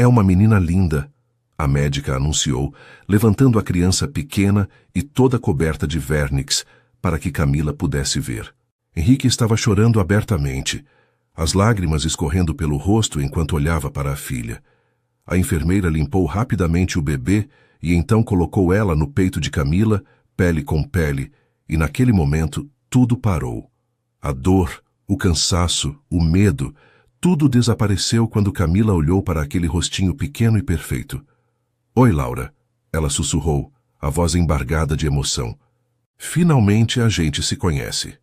É uma menina linda, a médica anunciou, levantando a criança pequena e toda coberta de vernix para que Camila pudesse ver. Henrique estava chorando abertamente, as lágrimas escorrendo pelo rosto enquanto olhava para a filha. A enfermeira limpou rapidamente o bebê e então colocou ela no peito de Camila, pele com pele, e naquele momento tudo parou. A dor, o cansaço, o medo, tudo desapareceu quando Camila olhou para aquele rostinho pequeno e perfeito. Oi, Laura, ela sussurrou, a voz embargada de emoção. Finalmente a gente se conhece.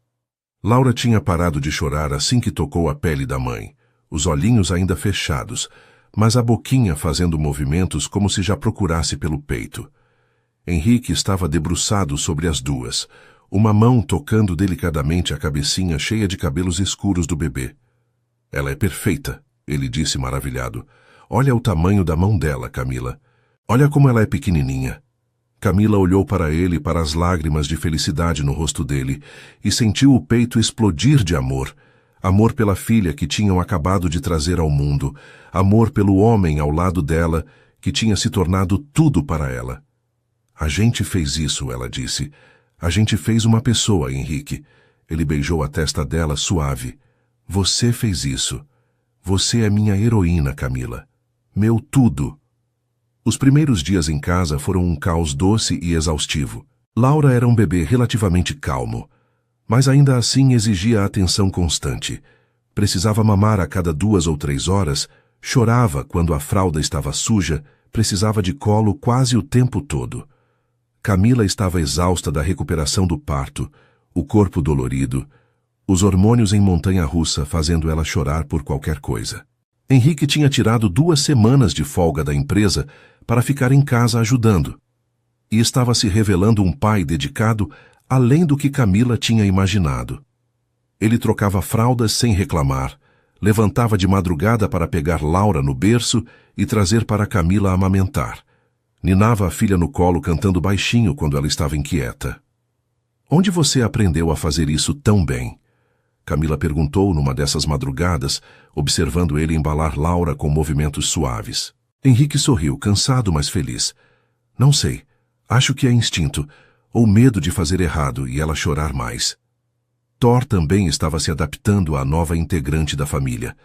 Laura tinha parado de chorar assim que tocou a pele da mãe, os olhinhos ainda fechados, mas a boquinha fazendo movimentos como se já procurasse pelo peito. Henrique estava debruçado sobre as duas, uma mão tocando delicadamente a cabecinha cheia de cabelos escuros do bebê. Ela é perfeita, ele disse maravilhado. Olha o tamanho da mão dela, Camila. Olha como ela é pequenininha. Camila olhou para ele, para as lágrimas de felicidade no rosto dele, e sentiu o peito explodir de amor. Amor pela filha que tinham acabado de trazer ao mundo, amor pelo homem ao lado dela, que tinha se tornado tudo para ela. A gente fez isso, ela disse. A gente fez uma pessoa, Henrique. Ele beijou a testa dela suave. Você fez isso. Você é minha heroína, Camila. Meu tudo. Os primeiros dias em casa foram um caos doce e exaustivo. Laura era um bebê relativamente calmo, mas ainda assim exigia atenção constante. Precisava mamar a cada 2 ou 3 horas, chorava quando a fralda estava suja, precisava de colo quase o tempo todo. Camila estava exausta da recuperação do parto, o corpo dolorido, os hormônios em montanha-russa fazendo ela chorar por qualquer coisa. Henrique tinha tirado 2 semanas de folga da empresa para ficar em casa ajudando. E estava se revelando um pai dedicado além do que Camila tinha imaginado. Ele trocava fraldas sem reclamar, levantava de madrugada para pegar Laura no berço e trazer para Camila amamentar. Ninava a filha no colo cantando baixinho quando ela estava inquieta. "Onde você aprendeu a fazer isso tão bem?" Camila perguntou numa dessas madrugadas, observando ele embalar Laura com movimentos suaves. Henrique sorriu, cansado, mas feliz. "Não sei. Acho que é instinto, ou medo de fazer errado e ela chorar mais." Thor também estava se adaptando à nova integrante da família.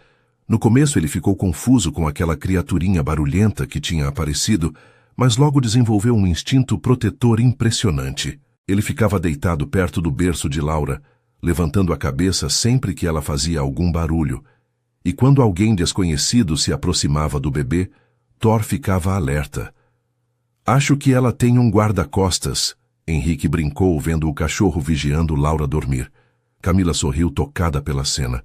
No começo ele ficou confuso com aquela criaturinha barulhenta que tinha aparecido, mas logo desenvolveu um instinto protetor impressionante. Ele ficava deitado perto do berço de Laura, levantando a cabeça sempre que ela fazia algum barulho. E quando alguém desconhecido se aproximava do bebê, Thor ficava alerta. "Acho que ela tem um guarda-costas", Henrique brincou vendo o cachorro vigiando Laura dormir. Camila sorriu tocada pela cena.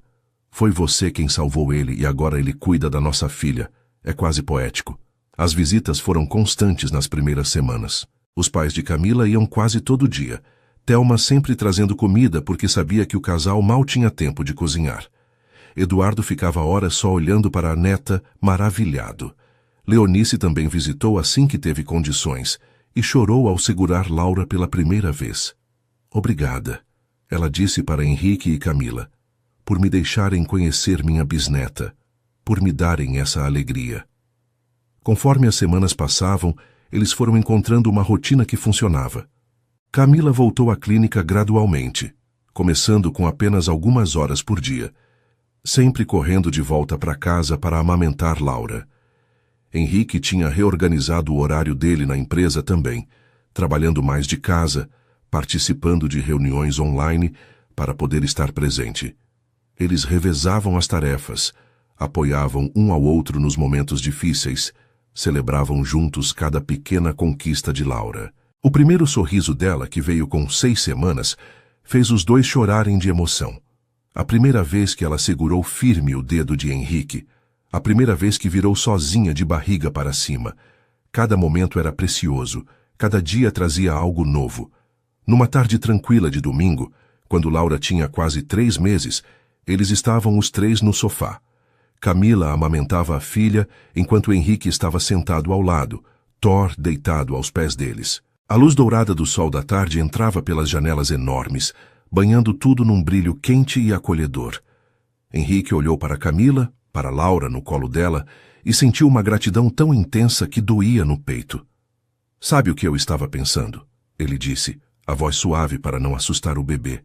"Foi você quem salvou ele e agora ele cuida da nossa filha." É quase poético. As visitas foram constantes nas primeiras semanas. Os pais de Camila iam quase todo dia. Thelma sempre trazendo comida porque sabia que o casal mal tinha tempo de cozinhar. Eduardo ficava horas só olhando para a neta, maravilhado. Leonice também visitou assim que teve condições e chorou ao segurar Laura pela primeira vez. "Obrigada", ela disse para Henrique e Camila, "por me deixarem conhecer minha bisneta, por me darem essa alegria." Conforme as semanas passavam, eles foram encontrando uma rotina que funcionava. Camila voltou à clínica gradualmente, começando com apenas algumas horas por dia, sempre correndo de volta para casa para amamentar Laura. Henrique tinha reorganizado o horário dele na empresa também, trabalhando mais de casa, participando de reuniões online para poder estar presente. Eles revezavam as tarefas, apoiavam um ao outro nos momentos difíceis, celebravam juntos cada pequena conquista de Laura. O primeiro sorriso dela, que veio com 6 semanas, fez os dois chorarem de emoção. A primeira vez que ela segurou firme o dedo de Henrique, a primeira vez que virou sozinha de barriga para cima. Cada momento era precioso, cada dia trazia algo novo. Numa tarde tranquila de domingo, quando Laura tinha quase 3 meses, eles estavam os 3 no sofá. Camila amamentava a filha, enquanto Henrique estava sentado ao lado, Thor deitado aos pés deles. A luz dourada do sol da tarde entrava pelas janelas enormes, banhando tudo num brilho quente e acolhedor. Henrique olhou para Camila, para Laura no colo dela, e sentiu uma gratidão tão intensa que doía no peito. "Sabe o que eu estava pensando?" ele disse, a voz suave para não assustar o bebê.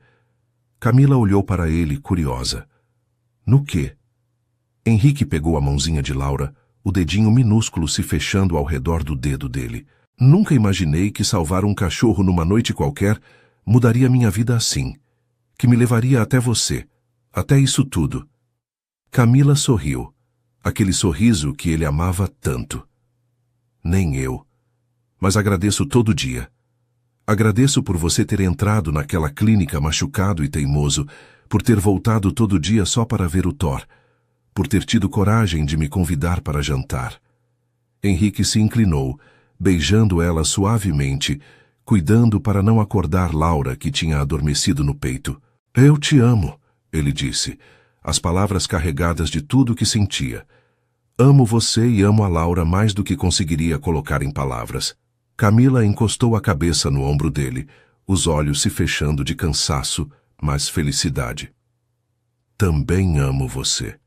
Camila olhou para ele, curiosa. "No quê?" Henrique pegou a mãozinha de Laura, o dedinho minúsculo se fechando ao redor do dedo dele. "Nunca imaginei que salvar um cachorro numa noite qualquer mudaria minha vida assim, que me levaria até você, até isso tudo." Camila sorriu, aquele sorriso que ele amava tanto. "Nem eu. Mas agradeço todo dia. Agradeço por você ter entrado naquela clínica machucado e teimoso, por ter voltado todo dia só para ver o Thor, por ter tido coragem de me convidar para jantar." Henrique se inclinou, beijando ela suavemente, cuidando para não acordar Laura, que tinha adormecido no peito. "Eu te amo", ele disse, as palavras carregadas de tudo o que sentia. "Amo você e amo a Laura mais do que conseguiria colocar em palavras." Camila encostou a cabeça no ombro dele, os olhos se fechando de cansaço, mas felicidade. "Também amo você.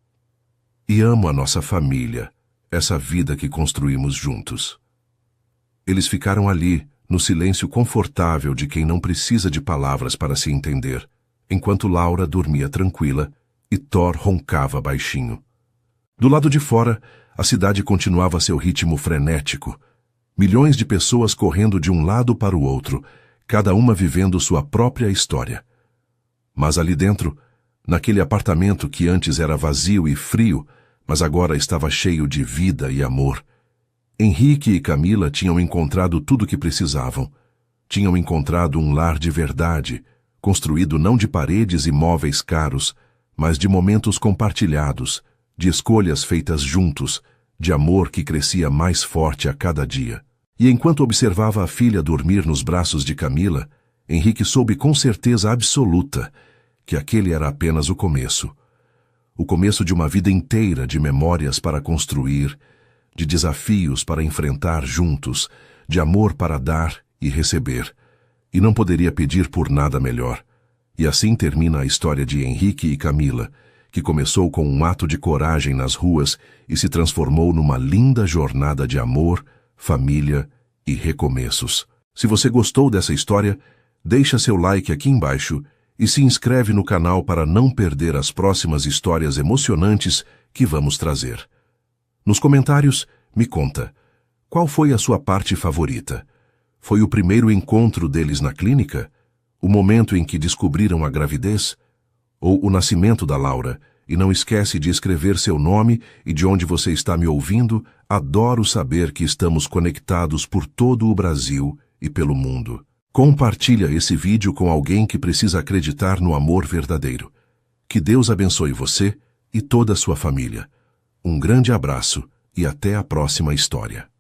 E amo a nossa família, essa vida que construímos juntos." Eles ficaram ali, no silêncio confortável de quem não precisa de palavras para se entender, enquanto Laura dormia tranquila e Thor roncava baixinho. Do lado de fora, a cidade continuava seu ritmo frenético. Milhões de pessoas correndo de um lado para o outro, cada uma vivendo sua própria história. Mas ali dentro, naquele apartamento que antes era vazio e frio, mas agora estava cheio de vida e amor, Henrique e Camila tinham encontrado tudo o que precisavam. Tinham encontrado um lar de verdade, construído não de paredes e móveis caros, mas de momentos compartilhados, de escolhas feitas juntos, de amor que crescia mais forte a cada dia. E enquanto observava a filha dormir nos braços de Camila, Henrique soube com certeza absoluta que aquele era apenas o começo. O começo de uma vida inteira de memórias para construir, de desafios para enfrentar juntos, de amor para dar e receber. E não poderia pedir por nada melhor. E assim termina a história de Henrique e Camila, que começou com um ato de coragem nas ruas e se transformou numa linda jornada de amor, família e recomeços. Se você gostou dessa história, deixa seu like aqui embaixo e se inscreve no canal para não perder as próximas histórias emocionantes que vamos trazer. Nos comentários, me conta, qual foi a sua parte favorita? Foi o primeiro encontro deles na clínica? O momento em que descobriram a gravidez? Ou o nascimento da Laura? E não esquece de escrever seu nome e de onde você está me ouvindo. Adoro saber que estamos conectados por todo o Brasil e pelo mundo. Compartilha esse vídeo com alguém que precisa acreditar no amor verdadeiro. Que Deus abençoe você e toda a sua família. Um grande abraço e até a próxima história.